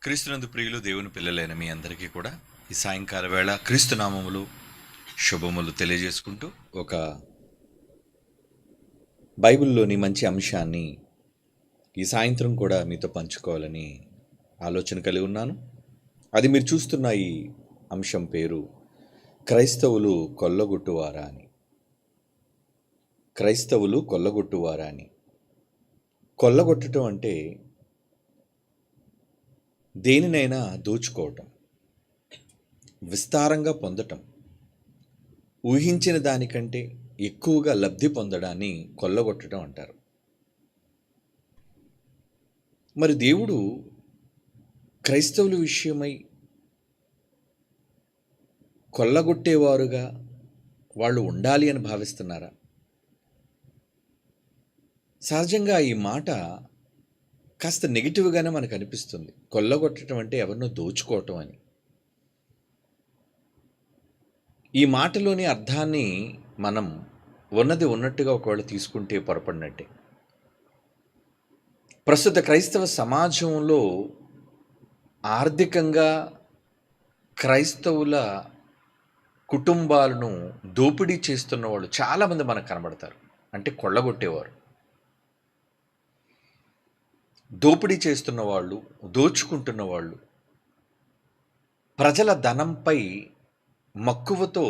క్రీస్తునందు ప్రియులు దేవుని పిల్లలైన మీ అందరికీ కూడా ఈ సాయంకాల వేళ క్రీస్తు నామములు శుభములు తెలియజేసుకుంటూ ఒక బైబిల్లోని మంచి అంశాన్ని ఈ సాయంత్రం కూడా మీతో పంచుకోవాలని ఆలోచన కలిగి ఉన్నాను. అది మీరు చూస్తున్న ఈ అంశం పేరు క్రైస్తవులు కొల్లగొట్టువారా అని. క్రైస్తవులు కొల్లగొట్టువారా అని. కొల్లగొట్టడం అంటే దేనినైనా దోచుకోవటం, విస్తారంగా పొందటం, ఊహించిన దానికంటే ఎక్కువగా లబ్ధి పొందడాన్ని కొల్లగొట్టడం అంటారు. మరి దేవుడు క్రైస్తవుల విషయమై కొల్లగొట్టేవారుగా వాళ్ళు ఉండాలి అని భావిస్తున్నారా? సహజంగా ఈ మాట కాస్త నెగిటివ్గానే మనకు అనిపిస్తుంది. కొల్లగొట్టడం అంటే ఎవరినో దోచుకోవటం అని. ఈ మాటలోని అర్థాన్ని మనం ఉన్నది ఉన్నట్టుగా ఒకవేళ తీసుకుంటే పొరపడినట్టే. ప్రస్తుత క్రైస్తవ సమాజంలో ఆర్థికంగా క్రైస్తవుల కుటుంబాలను దోపిడీ చేస్తున్న వాళ్ళు చాలామంది మనకు కనబడతారు. అంటే కొల్లగొట్టేవారు, దోపిడీ చేస్తున్న వాళ్ళు, దోచుకుంటున్న వాళ్ళు, ప్రజల ధనంపై మక్కువతో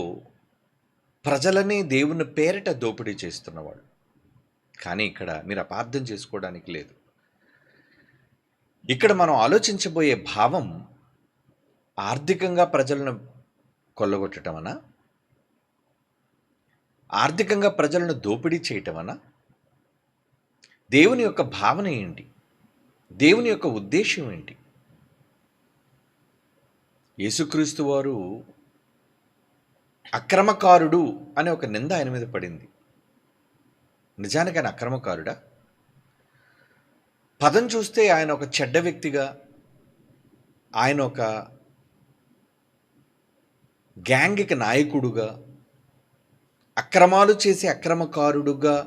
ప్రజలని దేవుని పేరిట దోపిడీ చేస్తున్నవాళ్ళు. కానీ ఇక్కడ మీరు అపార్థం చేసుకోవడానికి లేదు. ఇక్కడ మనం ఆలోచించబోయే భావం ఆర్థికంగా ప్రజలను కొల్లగొట్టటమనా, ఆర్థికంగా ప్రజలను దోపిడీ చేయటమనా? దేవుని యొక్క భావన ఏంటి? దేవుని యొక్క ఉద్దేశం ఏంటి? యేసుక్రీస్తు వారు అక్రమకారుడు అనే ఒక నింద ఆయన మీద పడింది. నిజానికి ఆయన అక్రమకారుడా? పదం చూస్తే ఆయన ఒక చెడ్డ వ్యక్తిగా, ఆయన ఒక గ్యాంగ్కి నాయకుడుగా, అక్రమాలు చేసే అక్రమకారుడుగా,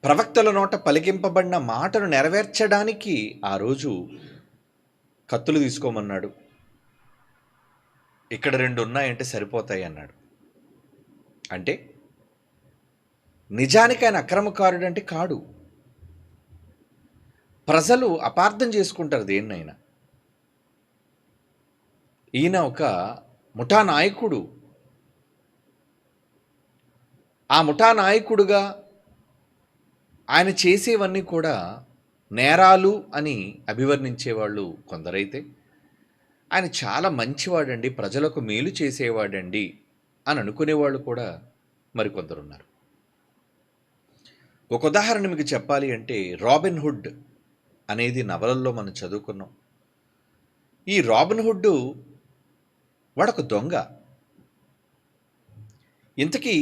ప్రవక్తల నోట పలికింపబడిన మాటను నెరవేర్చడానికి ఆ రోజు కత్తులు తీసుకోమన్నాడు. ఇక్కడ 2 ఉన్నాయంటే సరిపోతాయి అన్నాడు. అంటే నిజానికి ఆయన అక్రమకారుడు అంటే కాడు. ప్రజలు అపార్థం చేసుకుంటారు దేన్నైనా. ఈయన ఒక ముఠా నాయకుడు. ఆ ముఠా నాయకుడుగా ఆయన చేసేవన్నీ కూడా నేరాలు అని అభివర్ణించేవాళ్ళు కొందరైతే, ఆయన చాలా మంచివాడండి, ప్రజలకు మేలు చేసేవాడండి అని అనుకునేవాళ్ళు కూడా మరికొందరున్నారు. ఒక ఉదాహరణ మీకు చెప్పాలి అంటే, రాబిన్ హుడ్ అనేది నవలల్లో మనం చదువుకున్నాం. ఈ రాబిన్ హుడ్ వాడొక దొంగ. ఇంతకీ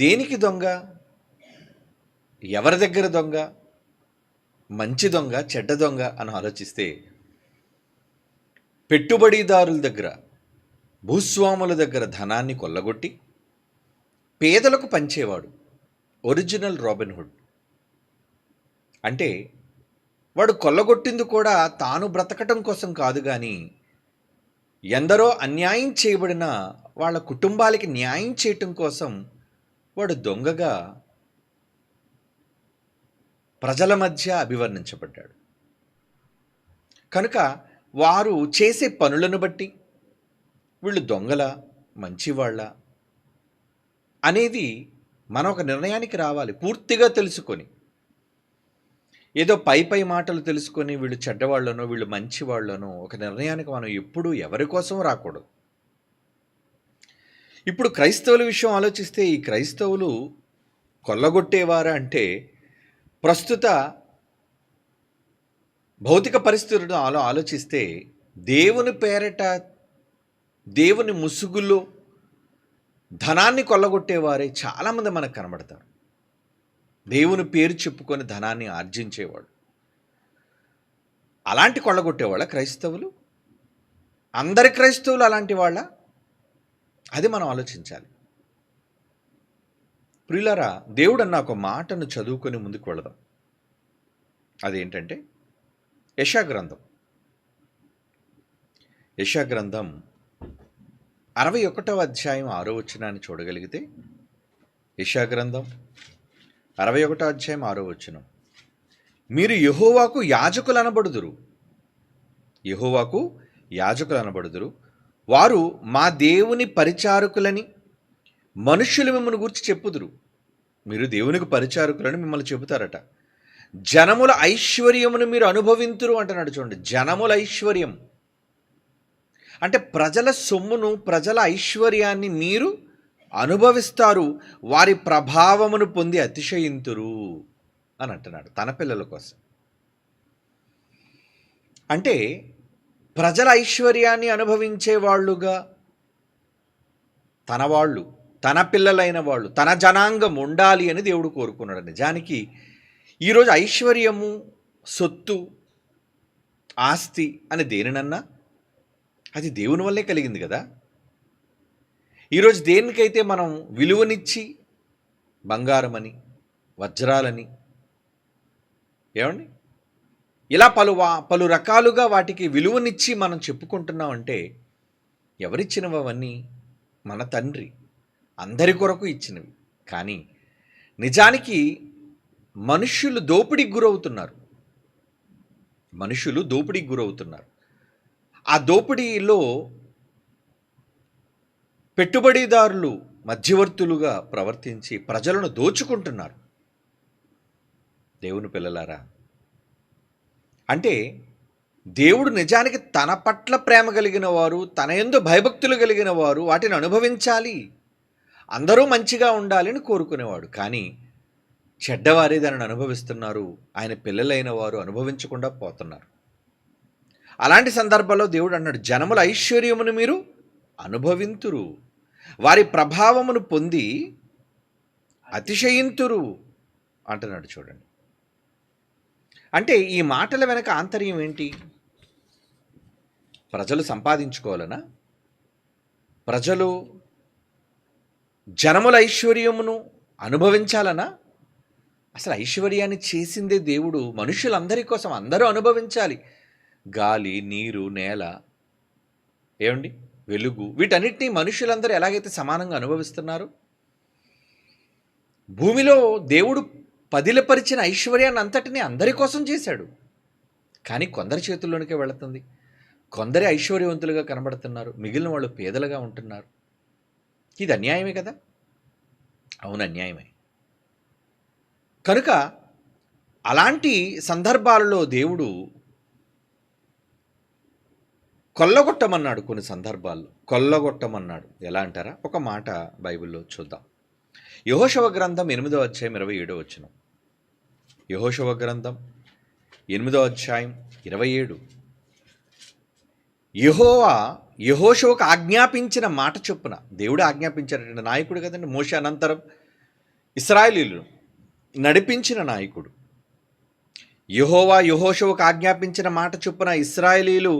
దేనికి దొంగ? ఎవరి దగ్గర దొంగ? మంచి దొంగ, చెడ్డ దొంగ అని ఆలోచిస్తే, పెట్టుబడిదారుల దగ్గర, భూస్వాముల దగ్గర ధనాన్ని కొల్లగొట్టి పేదలకు పంచేవాడు ఒరిజినల్ రాబిన్ హుడ్. అంటే వాడు కొల్లగొట్టింది కూడా తాను బ్రతకటం కోసం కాదు, కానీ ఎందరో అన్యాయం చేయబడిన వాళ్ళ కుటుంబాలకి న్యాయం చేయటం కోసం వాడు దొంగగా ప్రజల మధ్య అభివర్ణించబడ్డాడు. కనుక వారు చేసే పనులను బట్టి వీళ్ళు దొంగల, మంచివాళ్ళ అనేది మనం ఒక నిర్ణయానికి రావాలి. పూర్తిగా తెలుసుకొని, ఏదో పై మాటలు తెలుసుకొని వీళ్ళు చెడ్డవాళ్ళనో వీళ్ళు మంచివాళ్ళనో ఒక నిర్ణయానికి మనం ఎప్పుడూ ఎవరి కోసం రాకూడదు. ఇప్పుడు క్రైస్తవుల విషయం ఆలోచిస్తే, ఈ క్రైస్తవులు కొల్లగొట్టేవారా అంటే, ప్రస్తుత భౌతిక పరిస్థితులను ఆలోచిస్తే దేవుని పేరట, దేవుని ముసుగులో ధనాన్ని కొల్లగొట్టేవారే చాలామంది మనకు కనబడతారు. దేవుని పేరు చెప్పుకొని ధనాన్ని ఆర్జించేవాడు. అలాంటి కొల్లగొట్టేవాళ్ళ క్రైస్తవులు? అందరి క్రైస్తవులు అలాంటి వాళ్ళ? అది మనం ఆలోచించాలి. ప్రియులారా, దేవుడు అన్న ఒక మాటను చదువుకొని ముందుకు వెళదాం. అదేంటంటే, యెషయా గ్రంథం 61వ అధ్యాయం 6వ వచనాన్ని చూడగలిగితే, యెషయా గ్రంథం 61వ అధ్యాయం 6వ వచనం, మీరు యెహోవాకు యాజకులనబడుదురు, వారు మా దేవుని పరిచారకులని మనుష్యులు మిమ్మల్ని గురించి చెప్పుదురు. మీరు దేవునికి పరిచారకులని మిమ్మల్ని చెబుతారట. జనముల ఐశ్వర్యమును మీరు అనుభవింతురు అంటున్నాడు. చూడండి, జనముల ఐశ్వర్యం అంటే ప్రజల సొమ్మును, ప్రజల ఐశ్వర్యాన్ని మీరు అనుభవిస్తారు, వారి ప్రభావమును పొంది అతిశయింతురు అని అంటున్నాడు తన పిల్లల కోసం. అంటే ప్రజల ఐశ్వర్యాన్ని అనుభవించే వాళ్ళుగా తన వాళ్ళు, తన పిల్లలైన వాళ్ళు, తన జనాంగం ఉండాలి అని దేవుడు కోరుకున్నాడు. నిజానికి ఈరోజు ఐశ్వర్యము, సొత్తు, ఆస్తి అని దేనినన్నా అది దేవుని వల్లే కలిగింది కదా. ఈరోజు దేనికైతే మనం విలువనిచ్చి బంగారమని, వజ్రాలని, ఏమండి ఇలా పలు రకాలుగా వాటికి విలువనిచ్చి మనం చెప్పుకుంటున్నామంటే ఎవరిచ్చినవి అవన్నీ? మన తండ్రి అందరి కొరకు ఇచ్చినవి. కానీ నిజానికి మనుష్యులు దోపిడీకి గురవుతున్నారు. ఆ దోపిడీలో పెట్టుబడిదారులు మధ్యవర్తులుగా ప్రవర్తించి ప్రజలను దోచుకుంటున్నారు. దేవుని పిల్లలారా, అంటే దేవుడు నిజానికి తన పట్ల ప్రేమ కలిగిన వారు, తన యందు భయభక్తులు కలిగిన వారు వాటిని అనుభవించాలి, అందరూ మంచిగా ఉండాలని కోరుకునేవాడు. కానీ చెడ్డవారే దానిని అనుభవిస్తున్నారు, ఆయన పిల్లలైన వారు అనుభవించకుండా పోతున్నారు. అలాంటి సందర్భాల్లో దేవుడు అన్నాడు, జనముల ఐశ్వర్యమును మీరు అనుభవింతురు, వారి ప్రభావమును పొంది అతిశయింతురు అంటున్నాడు. చూడండి, అంటే ఈ మాటల వెనక ఆంతర్యం ఏంటి? ప్రజలు సంపాదించుకోవాలనా? ప్రజలు జనముల ఐశ్వర్యమును అనుభవించాలనా? అసలు ఐశ్వర్యాన్ని చేసిందే దేవుడు మనుషులందరి కోసం, అందరూ అనుభవించాలి. గాలి, నీరు, నేల, ఏమండి, వెలుగు, వీటన్నిటినీ మనుషులందరూ ఎలాగైతే సమానంగా అనుభవిస్తున్నారు, భూమిలో దేవుడు పదిలపరిచిన ఐశ్వర్యాన్ని అంతటినీ అందరి కోసం చేశాడు. కానీ కొందరి చేతుల్లోనికే వెళుతుంది. కొందరే ఐశ్వర్యవంతులుగా కనబడుతున్నారు, మిగిలిన వాళ్ళు పేదలుగా ఉంటున్నారు. ఇది అన్యాయమే కదా? అవును, అన్యాయమే. కనుక అలాంటి సందర్భాలలో దేవుడు కొల్లగొట్టమన్నాడు. కొన్ని సందర్భాల్లో కొల్లగొట్టమన్నాడు. ఎలా అంటారా? ఒక మాట బైబిల్లో చూద్దాం. యెహోషువ గ్రంథం 8వ అధ్యాయం 27వ వచనం. యెహోషువ గ్రంథం 8వ అధ్యాయం 27. యెహోషువకు ఆజ్ఞాపించిన మాట చొప్పున, దేవుడు ఆజ్ఞాపించారంటే, నాయకుడు కదండి, మోషే అనంతరం ఇశ్రాయేలీయులను నడిపించిన నాయకుడు. యెహోషువకు ఆజ్ఞాపించిన మాట చొప్పున ఇశ్రాయేలీయులు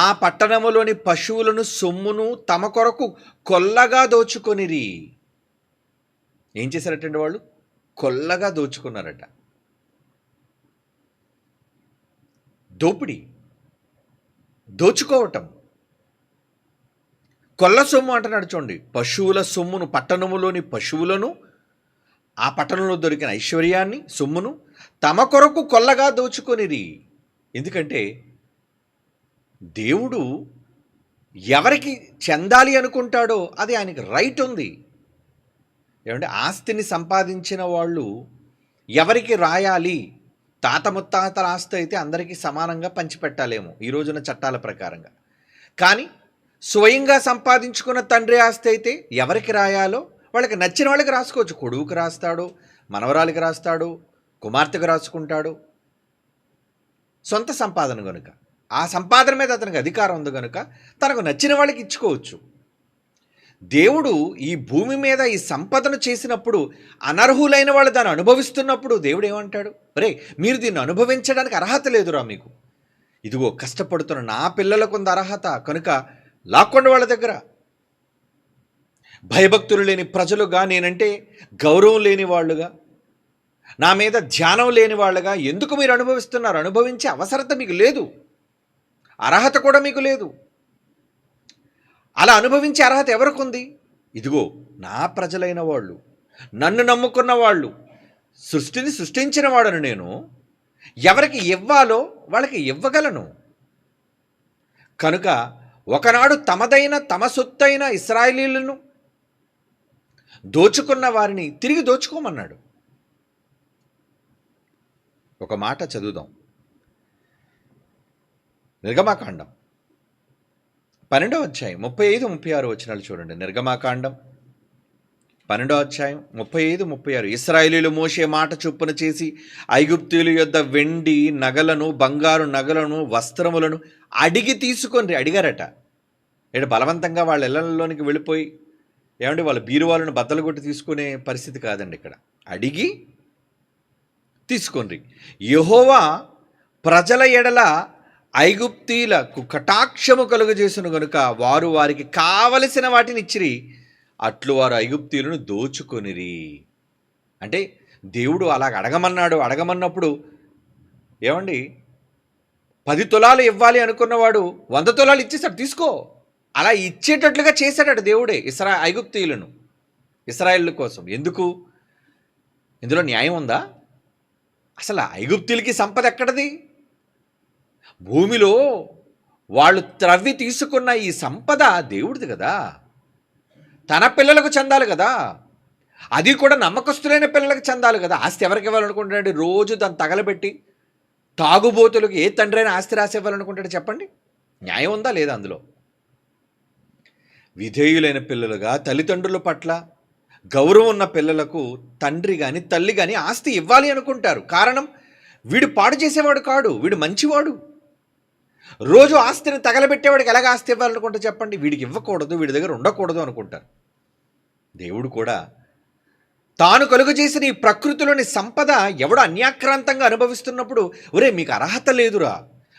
ఆ పట్టణములోని పశువులను, సొమ్మును తమ కొరకు కొల్లగా దోచుకొనిరి. ఏం చేశారటండి? వాళ్ళు కొల్లగా దోచుకున్నారట. దోచుకోవటం, కొల్ల సొమ్ము అంటున్నాడు. చూడండి, పశువుల సొమ్మును, పట్టణములోని పశువులను, ఆ పట్టణంలో దొరికిన ఐశ్వర్యాన్ని, సొమ్మును తమ కొరకు కొల్లగా దోచుకొనిరి. ఎందుకంటే దేవుడు ఎవరికి చెందాలి అనుకుంటాడో అది ఆయనకి రైట్ ఉంది. ఏమంటే ఆస్తిని సంపాదించిన వాళ్ళు ఎవరికి రాయాలి? తాత ముత్తాతల ఆస్తి అయితే అందరికీ సమానంగా పంచిపెట్టాలేమో ఈ రోజున చట్టాల ప్రకారంగా. కానీ స్వయంగా సంపాదించుకున్న తండ్రి ఆస్తి అయితే ఎవరికి రాయాలో వాళ్ళకి నచ్చిన వాళ్ళకి రాసుకోవచ్చు. కొడుకుకి రాస్తాడు, మనవరాలికి రాస్తాడు, కుమార్తెకు రాసుకుంటాడు. సొంత సంపాదన కనుక, ఆ సంపాదన మీద అతనికి అధికారం ఉంది కనుక తనకు నచ్చిన వాళ్ళకి ఇచ్చుకోవచ్చు. దేవుడు ఈ భూమి మీద ఈ సంపదను చేసినప్పుడు అనర్హులైన వాళ్ళు దాన్ని అనుభవిస్తున్నప్పుడు దేవుడు ఏమంటాడు? రే, మీరు దీన్ని అనుభవించడానికి అర్హత లేదురా మీకు. ఇదిగో కష్టపడుతున్న నా పిల్లలకు ఉంది అర్హత కనుక లాక్కోండి వాళ్ళ దగ్గర. భయభక్తులు లేని ప్రజలుగా, నేనంటే గౌరవం లేని వాళ్ళుగా, నా మీద ధ్యానం లేని వాళ్ళగా ఎందుకు మీరు అనుభవిస్తున్నారు? అనుభవించే అవసరత మీకు లేదు, అర్హత కూడా మీకు లేదు. అలా అనుభవించే అర్హత ఎవరికి ఉంది? ఇదిగో నా ప్రజలైన వాళ్ళు, నన్ను నమ్ముకున్న వాళ్ళు, సృష్టిని సృష్టించిన వాడను నేను, ఎవరికి ఇవ్వాలో వాళ్ళకి ఇవ్వగలను. కనుక ఒకనాడు తమ సొత్తైన ఇశ్రాయేలీయులను దోచుకున్న వారిని తిరిగి దోచుకోమన్నాడు. ఒక మాట చదువుదాం. నిర్గమాకాండం 12వ అధ్యాయం 35-36 వచనాలు చూడండి. నిర్గమాకాండం 12వ అధ్యాయం 35-36. ఇశ్రాయేలీయులు మోషే మాట చొప్పున చేసి ఐగుప్తీయుల యొద్ద వెండి నగలను, బంగారు నగలను, వస్త్రములను అడిగి తీసుకొని అడిగారట. ఇక్కడ బలవంతంగా వాళ్ళ ఇళ్లలోనికి వెళ్ళిపోయి ఏమంటే వాళ్ళ బీరువాలను బద్దలు కొట్టి తీసుకునే పరిస్థితి కాదండి. ఇక్కడ అడిగి తీసుకొని యెహోవా ప్రజల ఎడల ఐగుప్తీయులకు కటాక్షము కలుగజేసిన గనుక వారు వారికి కావలసిన వాటిని ఇచ్చిరి, అట్లు వారు ఐగుప్తీయులను దోచుకొనిరి. అంటే దేవుడు అలాగ అడగమన్నప్పుడు ఏమండి 10 తులాలు ఇవ్వాలి అనుకున్నవాడు 100 తులాలు ఇచ్చేసాడు, తీసుకో. అలా ఇచ్చేటట్లుగా చేశాడట దేవుడే ఐగుప్తీయులను, ఇశ్రాయేలు కోసం. ఎందుకు? ఇందులో న్యాయం ఉందా? అసలు ఐగుప్తీయులకి సంపద ఎక్కడది? భూమిలో వాళ్ళు త్రవ్వి తీసుకున్న ఈ సంపద దేవుడిది కదా, తన పిల్లలకు చెందాలి కదా, అది కూడా నమ్మకస్తులైన పిల్లలకు చెందాలి కదా. ఆస్తి ఎవరికి ఇవ్వాలనుకుంటాడు? రోజు దాన్ని తగలబెట్టి తాగుబోతులకు ఏ తండ్రి అయినా ఆస్తి రాసి ఇవ్వాలనుకుంటాడు? చెప్పండి, న్యాయం ఉందా లేదా? అందులో విధేయులైన పిల్లలుగా తల్లిదండ్రుల పట్ల గౌరవం ఉన్న పిల్లలకు తండ్రి కానీ తల్లి కానీ ఆస్తి ఇవ్వాలి అనుకుంటారు. కారణం, వీడు పాడు చేసేవాడు కాడు, వీడు మంచివాడు. రోజు ఆస్తిని తగలబెట్టేవాడికి ఎలాగ ఆస్తి ఇవ్వాలనుకుంటే చెప్పండి? వీడికి ఇవ్వకూడదు, వీడి దగ్గర ఉండకూడదు అనుకుంటారు. దేవుడు కూడా తాను కలుగు చేసిన ఈ ప్రకృతిలోని సంపద ఎవడు అన్యాక్రాంతంగా అనుభవిస్తున్నప్పుడు, ఒరే మీకు అర్హత లేదురా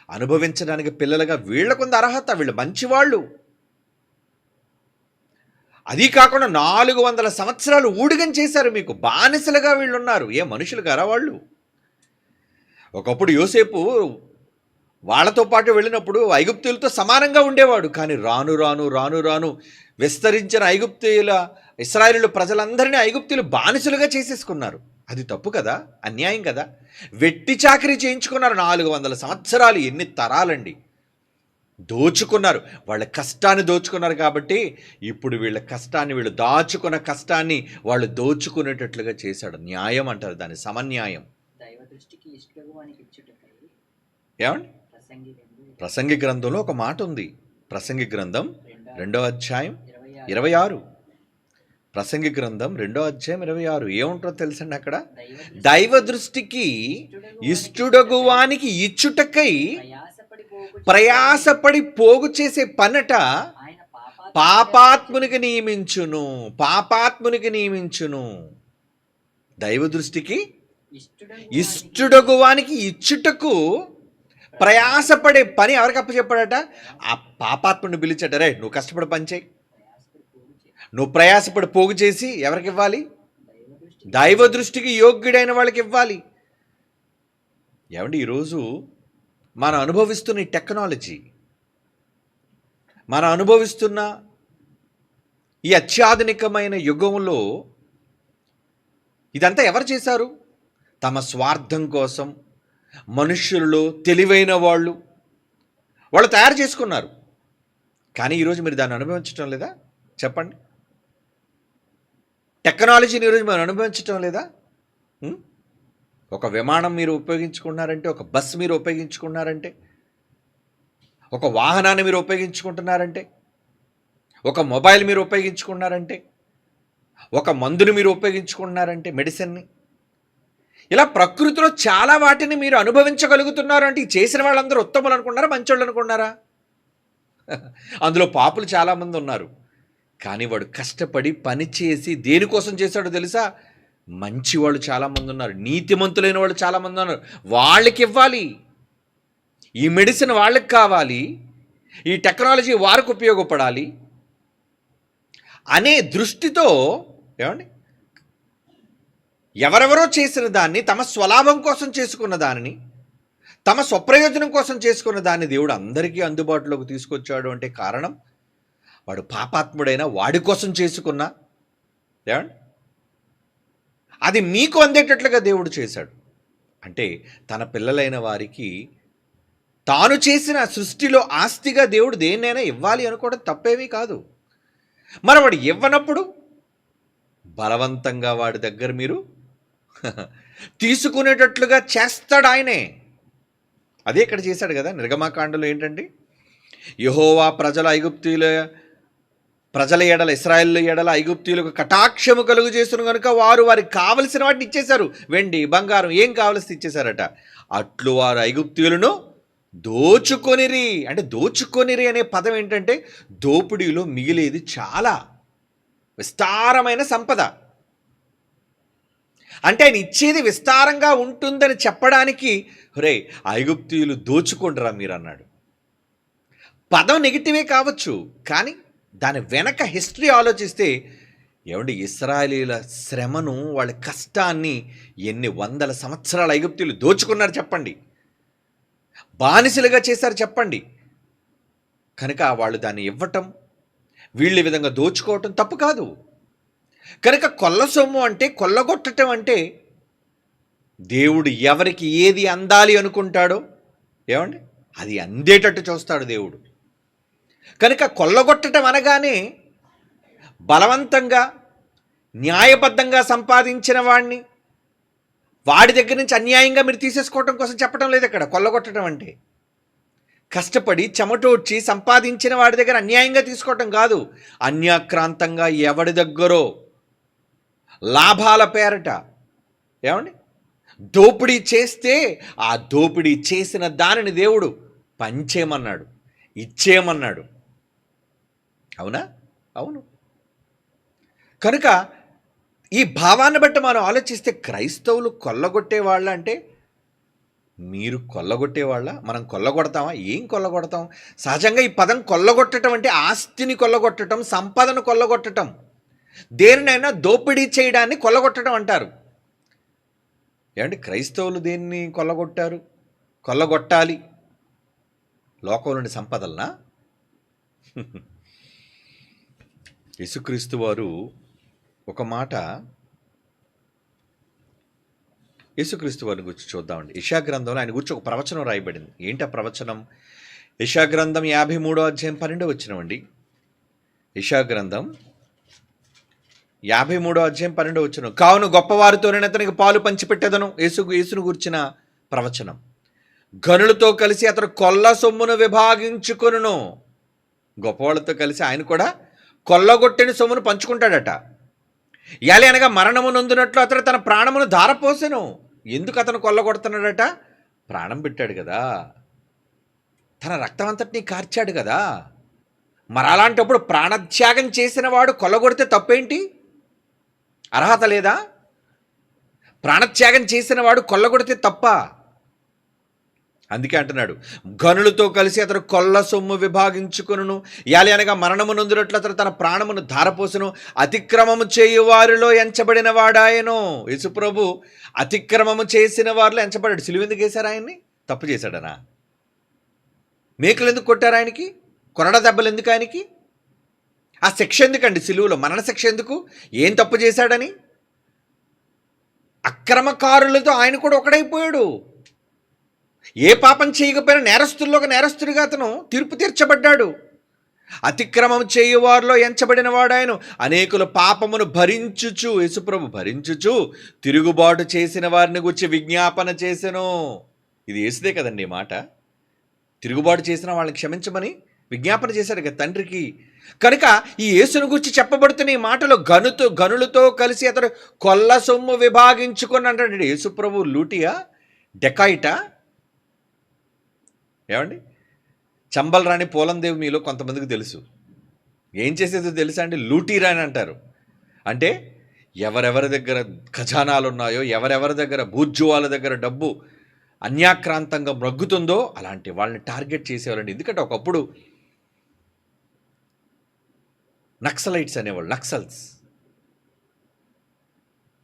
అనుభవించడానికి, పిల్లలుగా వీళ్ళకుంది అర్హత, వీళ్ళు మంచివాళ్ళు. అది కాకుండా 400 సంవత్సరాలు ఊడిగం చేశారు, మీకు బానిసలుగా వీళ్ళు ఉన్నారు. ఏ మనుషులు గారా వాళ్ళు? ఒకప్పుడు యోసేపు వాళ్ళతో పాటు వెళ్ళినప్పుడు ఐగుప్తీయులతో సమానంగా ఉండేవాడు. కానీ రాను రాను రాను రాను విస్తరించిన ఇశ్రాయేలు ప్రజలందరినీ ఐగుప్తీయులు బానిసలుగా చేసేసుకున్నారు. అది తప్పు కదా, అన్యాయం కదా. వెట్టి చాకిరీ చేయించుకున్నారు 400 సంవత్సరాలు. ఎన్ని తరాలండి! దోచుకున్నారు, వాళ్ళ కష్టాన్ని దోచుకున్నారు. కాబట్టి ఇప్పుడు వీళ్ళ కష్టాన్ని, వీళ్ళు దాచుకున్న కష్టాన్ని వాళ్ళు దోచుకునేటట్లుగా చేశాడు. న్యాయం అంటారు దాన్ని, సమన్యాయం. ఏమండి? ప్రసంగి గ్రంథంలో ఒక మాట ఉంది. ప్రసంగి గ్రంథం 2వ అధ్యాయం 26. ప్రసంగి గ్రంథం 2వ అధ్యాయం 26 ఏముంటుందో తెలుసండి? అక్కడ దైవ దృష్టికి ఇష్టడగువానికి ఇచ్చుటకై ప్రయాసపడి పోగు చేసే పనట పాపాత్మునికి నియమించును. దైవ దృష్టికి ఇష్టడగువానికి ఇచ్చుటకు ప్రయాసపడే పని ఎవరికి అప్పచెప్పాడట? ఆ పాపాత్ముడిని పిలిచాడు. రే నువ్వు కష్టపడి పని చేయి, నువ్వు ప్రయాసపడి పోగు చేసి ఎవరికి ఇవ్వాలి? దైవ దృష్టికి యోగ్యుడైన వాళ్ళకి ఇవ్వాలి. ఏమండి, ఈరోజు మనం అనుభవిస్తున్న ఈ టెక్నాలజీ, మనం అనుభవిస్తున్న ఈ అత్యాధునికమైన యుగంలో ఇదంతా ఎవరు చేశారు? తమ స్వార్థం కోసం మనుష్యులలో తెలివైన వాళ్ళు తయారు చేసుకున్నారు. కానీ ఈరోజు మీరు దాన్ని అనుభవించటం లేదా? చెప్పండి. టెక్నాలజీని ఈరోజు మనం అనుభవించటం లేదా? ఒక విమానం మీరు ఉపయోగించుకున్నారంటే, ఒక బస్ మీరు ఉపయోగించుకున్నారంటే, ఒక వాహనాన్ని మీరు ఉపయోగించుకుంటున్నారంటే, ఒక మొబైల్ మీరు ఉపయోగించుకున్నారంటే, ఒక మందుని మీరు ఉపయోగించుకుంటున్నారంటే, మెడిసిన్ని, ఇలా ప్రకృతిలో చాలా వాటిని మీరు అనుభవించగలుగుతున్నారు అంటే చేసిన వాళ్ళందరూ ఉత్తములు అనుకున్నారా, మంచోళ్ళు అనుకున్నారా? అందులో పాపులు చాలామంది ఉన్నారు. కానీ వాడు కష్టపడి పని చేసి దేనికోసం చేశాడో తెలుసా? మంచివాళ్ళు చాలామంది ఉన్నారు, నీతిమంతులైన వాళ్ళు చాలామంది ఉన్నారు. వాళ్ళకి ఇవ్వాలి, ఈ మెడిసిన్ వాళ్ళకి కావాలి, ఈ టెక్నాలజీ వారికి ఉపయోగపడాలి అనే దృష్టితో ఏమండి ఎవరెవరో చేసిన దాన్ని తమ స్వలాభం కోసం చేసుకున్న దానిని, తమ స్వప్రయోజనం కోసం చేసుకున్న దాన్ని దేవుడు అందరికీ అందుబాటులోకి తీసుకొచ్చాడు అంటే కారణం వాడు పాపాత్ముడైన వాడి కోసం చేసుకున్న ఏమండి అది మీకు అందేటట్లుగా దేవుడు చేశాడు. అంటే తన పిల్లలైన వారికి తాను చేసిన సృష్టిలో ఆస్తిగా దేవుడు దేన్నైనా ఇవ్వాలి అనుకోవడం తప్పేమీ కాదు. మరి వాడు ఇవ్వనప్పుడు బలవంతంగా వాడి దగ్గర మీరు తీసుకునేటట్లుగా చేస్తాడు ఆయనే. అదే ఇక్కడ చేశాడు కదా. నిర్గమాకాండలో ఏంటండి, యెహోవా ప్రజల ఎడల ఇశ్రాయేలు ఎడల ఐగుప్తీయులకు కటాక్షము కలుగు చేస్తును కనుక వారు వారికి కావలసిన వాటిని ఇచ్చేశారు. వెండి బంగారం ఏం కావలసి ఇచ్చేశారట. అట్లు వారు ఐగుప్తీయులను దోచుకొనిరి. అంటే దోచుకొనిరి అనే పదం ఏంటంటే దోపిడీలో మిగిలేది చాలా విస్తారమైన సంపద. అంటే ఆయన ఇచ్చేది విస్తారంగా ఉంటుందని చెప్పడానికి రే ఐగుప్తీయులు దోచుకుంటారా మీరు అన్నాడు. పదం నెగిటివే కావచ్చు, కానీ దాని వెనక హిస్టరీ ఆలోచిస్తే ఏమండి ఇశ్రాయేలీల శ్రమను వాళ్ళ కష్టాన్ని ఎన్ని వందల సంవత్సరాల ఐగుప్తీయులు దోచుకున్నారు చెప్పండి, బానిసలుగా చేశారు చెప్పండి. కనుక వాళ్ళు దాన్ని ఇవ్వటం, వీళ్ళు ఈ విధంగా దోచుకోవటం తప్పు కాదు. కనుక కొల్ల సొమ్ము అంటే కొల్లగొట్టడం అంటే దేవుడు ఎవరికి ఏది అందాలి అనుకుంటాడో ఏమండి అది అందేటట్టు చూస్తాడు దేవుడు. కనుక కొల్లగొట్టడం అనగానే బలవంతంగా న్యాయబద్ధంగా సంపాదించిన వాడిని వాడి దగ్గర నుంచి అన్యాయంగా మీరు తీసేసుకోవటం కోసం చెప్పడం లేదు. ఇక్కడ కొల్లగొట్టడం అంటే కష్టపడి చెమటోడ్చి సంపాదించిన వాడి దగ్గర అన్యాయంగా తీసుకోవటం కాదు. అన్యాక్రాంతంగా ఎవడి దగ్గరో లాభాల పేరట ఏమండి దోపిడీ చేస్తే ఆ దోపిడీ చేసిన దానిని దేవుడు పంచేయమన్నాడు, ఇచ్చేయమన్నాడు. అవునా? అవును. కనుక ఈ భావాన్ని బట్టి మనం ఆలోచిస్తే క్రైస్తవులు కొల్లగొట్టేవాళ్ళ అంటే మీరు కొల్లగొట్టేవాళ్ళ? మనం కొల్లగొడతామా? ఏం కొల్లగొడతాం? సహజంగా ఈ పదం కొల్లగొట్టడం అంటే ఆస్తిని కొల్లగొట్టడం, సంపదను కొల్లగొట్టడం, దేనినైనా దోపిడీ చేయడాన్ని కొల్లగొట్టడం అంటారు. ఏమంటే క్రైస్తవులు దేన్ని కొల్లగొట్టారు? కొల్లగొట్టాలి లోకంలోని సంపదలనా? యేసుక్రీస్తు వారు ఒక మాట యేసుక్రీస్తు వారిని గురించి చూద్దామండి. యెషయా గ్రంథంలో ఆయన గురించి ఒక ప్రవచనం రాయబడింది. ఏంటి ఆ ప్రవచనం? యెషయా గ్రంథం 53వ అధ్యాయం 12వ వచనం అండి. యెషయా గ్రంథం 53వ అధ్యాయం 12వ వచనం. కావున గొప్పవారితో నేను అతనికి పాలు పంచిపెట్టేదను. యేసును గురించిన ప్రవచనం. గనులతో కలిసి అతడు కొల్ల సొమ్మును విభాగించుకొనును. గొప్పవాళ్ళతో కలిసి ఆయన కూడా కొల్లగొట్టిన సొమ్మును పంచుకుంటాడట. యాలి అనగా మరణము నొందినట్లు అతడు తన ప్రాణమును ధారపోసెను. ఎందుకు అతను కొల్లగొడుతున్నాడట? ప్రాణం పెట్టాడు కదా, తన రక్తం అంతటినీ కార్చాడు కదా. మరి అలాంటప్పుడు ప్రాణత్యాగం చేసిన వాడు కొల్లగొడితే తప్పేంటి? అర్హత లేదా? ప్రాణత్యాగం చేసిన వాడు కొల్లగొడితే తప్ప? అందుకే అంటున్నాడు, గనులతో కలిసి అతడు కొల్ల సొమ్ము విభాగించుకొనును. యాలి అనగా మరణము నొందినట్లు అతడు తన ప్రాణమును ధారపోసెను. అతిక్రమము చేయు వారిలో ఎంచబడిన వాడాయను. యేసుప్రభు అతిక్రమము చేసిన వారిలో ఎంచబడ్డాడు. సిలువ ఎందుకు వేశారు ఆయన్ని? తప్పు చేశాడనా? మేకులు ఎందుకు కొట్టారు ఆయనకి? కొరడ దెబ్బలు ఎందుకు ఆయనకి? ఆ శిక్ష ఎందుకండి సిలువలో? మరణ శిక్ష ఎందుకు? ఏం తప్పు చేశాడని? అక్రమకారులతో ఆయన కూడా ఒకడైపోయాడు. ఏ పాపం చేయకపోయినా నేరస్తుల్లో ఒక నేరస్తుడిగా అతను తీర్పు తీర్చబడ్డాడు. అతిక్రమం చేయువారిలో ఎంచబడిన వాడాయను. అనేకుల పాపమును భరించుచు, యేసుప్రభు భరించుచు తిరుగుబాటు చేసిన వారిని గురించి విజ్ఞాపన చేసెను. ఇది యేసుదే కదండి మాట. తిరుగుబాటు చేసిన వాళ్ళని క్షమించమని విజ్ఞాపన చేశాడు కదా తండ్రికి. కనుక ఈ యేసును గురించి చెప్పబడుతున్న ఈ మాటలో గనులతో కలిసి అతడు కొల్ల సొమ్ము విభాగించుకొని అంటాడు. యేసుప్రభు లూటియా, డెకాయిటా? ఏమండి, చంబల్ రాణి పోలందేవి మీలో కొంతమందికి తెలుసు. ఏం చేసేదో తెలుసా అండి? లూటీరా అని అంటారు. అంటే ఎవరెవరి దగ్గర ఖజానాలు ఉన్నాయో, ఎవరెవరి దగ్గర బూర్జువాల దగ్గర డబ్బు అన్యాక్రాంతంగా మ్రగ్గుతుందో అలాంటి వాళ్ళని టార్గెట్ చేసేవాళ్ళండి. ఎందుకంటే ఒకప్పుడు నక్సలైట్స్ అనేవాళ్ళు, నక్సల్స్,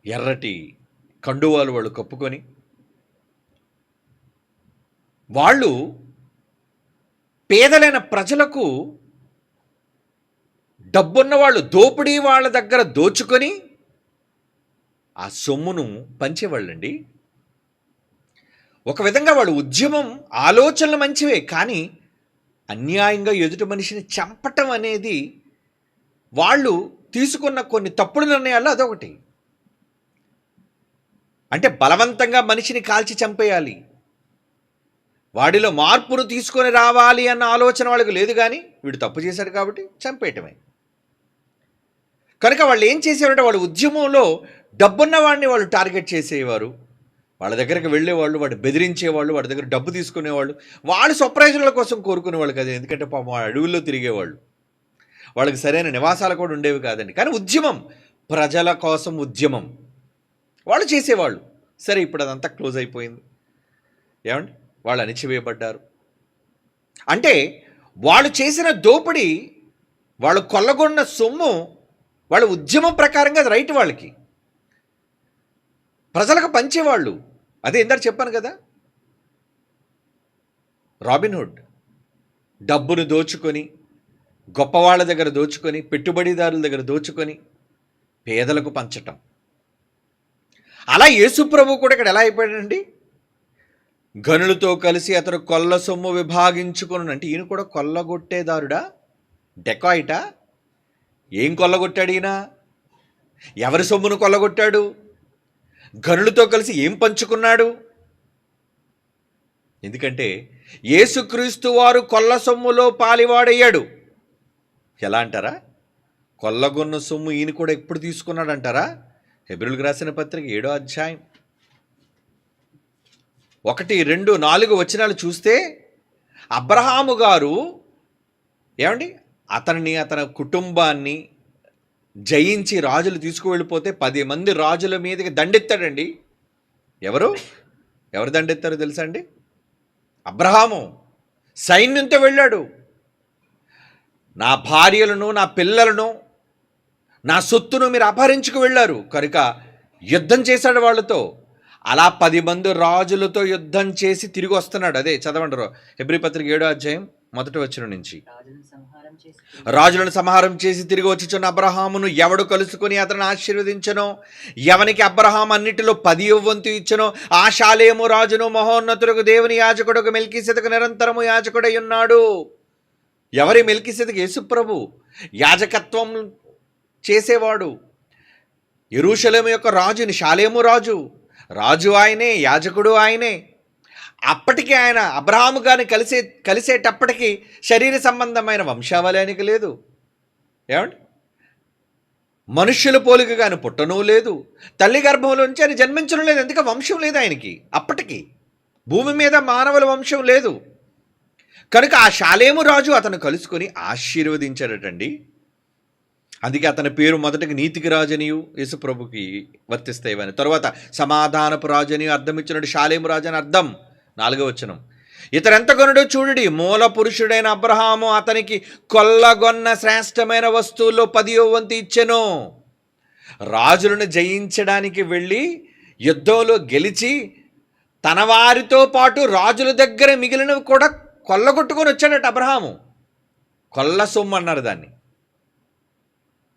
ఎర్రటి కండువాలు వాళ్ళు కప్పుకొని వాళ్ళు పేదలైన ప్రజలకు డబ్బున్న వాళ్ళు దోపిడీ వాళ్ళ దగ్గర దోచుకొని ఆ సొమ్మును పంచేవాళ్ళండి. ఒక విధంగా వాళ్ళ ఉద్యమం ఆలోచనలు మంచివే, కానీ అన్యాయంగా ఎదుటి మనిషిని చంపటం అనేది వాళ్ళు తీసుకున్న కొన్ని తప్పుడు నిర్ణయాలు అదొకటి. అంటే బలవంతంగా మనిషిని కాల్చి చంపేయాలి, వాడిలో మార్పును తీసుకొని రావాలి అన్న ఆలోచన వాళ్ళకి లేదు, కానీ వీడు తప్పు చేశాడు కాబట్టి చంపేయటమే. కనుక వాళ్ళు ఏం చేసేవారంటే వాళ్ళ ఉద్యమంలో డబ్బున్న వాడిని వాళ్ళు టార్గెట్ చేసేవారు, వాళ్ళ దగ్గరికి వెళ్ళేవాళ్ళు, వాడు బెదిరించేవాళ్ళు, వాడి దగ్గర డబ్బు తీసుకునేవాళ్ళు, వాళ్ళు స్వప్రయోజనాల కోసం కోరుకునేవాళ్ళు కదా. ఎందుకంటే పాపం అడవుల్లో తిరిగేవాళ్ళు, వాళ్ళకి సరైన నివాసాలు కూడా ఉండేవి కాదండి. కానీ ఉద్యమం, ప్రజల కోసం ఉద్యమం వాళ్ళు చేసేవాళ్ళు. సరే, ఇప్పుడు అదంతా క్లోజ్ అయిపోయింది. ఏమండి, వాళ్ళు అణిచివేయబడ్డారు. అంటే వాళ్ళు చేసిన దోపిడీ, వాళ్ళు కొల్లగొన్న సొమ్ము వాళ్ళ ఉద్యమం ప్రకారంగా అది రైట్, వాళ్ళకి ప్రజలకు పంచేవాళ్ళు. అదే ఇందాక చెప్పాను కదా, రాబిన్హుడ్ డబ్బును దోచుకొని, గొప్పవాళ్ళ దగ్గర దోచుకొని, పెట్టుబడిదారుల దగ్గర దోచుకొని పేదలకు పంచటం. అలా యేసుప్రభు కూడా ఇక్కడ ఎలా అయిపోయాడండి, గనులతో కలిసి అతడు కొల్ల సొమ్ము విభాగించుకుని. అంటే ఈయన కూడా కొల్లగొట్టేదారుడా, డెకాయిటా? ఏం కొల్లగొట్టాడు ఈయన? ఎవరి సొమ్మును కొల్లగొట్టాడు? గనులతో కలిసి ఏం పంచుకున్నాడు? ఎందుకంటే యేసుక్రీస్తు వారు కొల్ల సొమ్ములో పాలివాడయ్యాడు. ఎలా అంటారా? కొల్లగొన్న సొమ్ము ఈయన కూడా ఎప్పుడు తీసుకున్నాడు అంటారా? హెబ్రీయులకు రాసిన పత్రిక 7వ అధ్యాయం 1, 2, 4 వచనాలు చూస్తే అబ్రహాము గారు ఏమండి అతని కుటుంబాన్ని జయించి రాజులు తీసుకువెళ్ళిపోతే 10 మంది రాజుల మీదకి దండెత్తాడండి. ఎవరు దండెత్తారో తెలుసా అండి? అబ్రహాము సైన్యంతో వెళ్ళాడు. నా భార్యలను, నా పిల్లలను, నా సొత్తును మీరు అపహరించుకు వెళ్ళారు కనుక యుద్ధం చేశాడు వాళ్ళతో. అలా 10 మంది రాజులతో యుద్ధం చేసి తిరిగి వస్తున్నాడు. అదే చదవండి, హెబ్రీ పత్రిక 7వ అధ్యాయం 1వ వచనం నుంచి. రాజులను సంహారం చేసి తిరిగి వచ్చుచున్న అబ్రహామును ఎవడు కలుసుకొని అతను ఆశీర్వదించనో, ఎవనికి అబ్రహాం అన్నిటిలో 10వ వంతు ఇచ్చనో ఆ షాలేము రాజును మహోన్నతులకు దేవుని యాజకుడుకు మెల్కీసెదకు నిరంతరము యాజకుడై ఉన్నాడు. ఎవరి మెల్కీసెదకు? యేసుప్రభు యాజకత్వం చేసేవాడు. యెరూషలేము యొక్క రాజుని షాలేము రాజు ఆయనే, యాజకుడు ఆయనే. అప్పటికి ఆయన అబ్రహాము గారిని కలిసేటప్పటికి శరీర సంబంధమైన వంశావళి ఆయనకి లేదు. ఏమండి, మనుష్యుల పోలిక కానీ పుట్టనూ లేదు, తల్లి గర్భంలోంచి ఆయన జన్మించడం లేదు. ఎందుకంటే వంశం లేదు ఆయనకి. అప్పటికి భూమి మీద మానవుల వంశం లేదు కనుక ఆ షాలేము రాజు అతను కలుసుకొని ఆశీర్వదించాడటండి. అందుకే అతని పేరు మొదటికి నీతికి రాజనియు యేసుప్రభుకి వర్తిస్తాయివని, తర్వాత సమాధానపు రాజనియు అర్థం ఇచ్చినట్టు షాలేము రాజు అని అర్థం. 4వ వచనం. ఇతరెంత కొనుడో చూడుడి, మూల పురుషుడైన అబ్రహాము అతనికి కొల్లగొన్న శ్రేష్టమైన వస్తువుల్లో 10వ వంతు ఇచ్చెను. రాజులను జయించడానికి వెళ్ళి యుద్ధంలో గెలిచి తన వారితో పాటు రాజుల దగ్గర మిగిలినవి కూడా కొల్లగొట్టుకొని వచ్చాడట అబ్రహాము. కొల్ల సొమ్ము అన్నారు దాన్ని.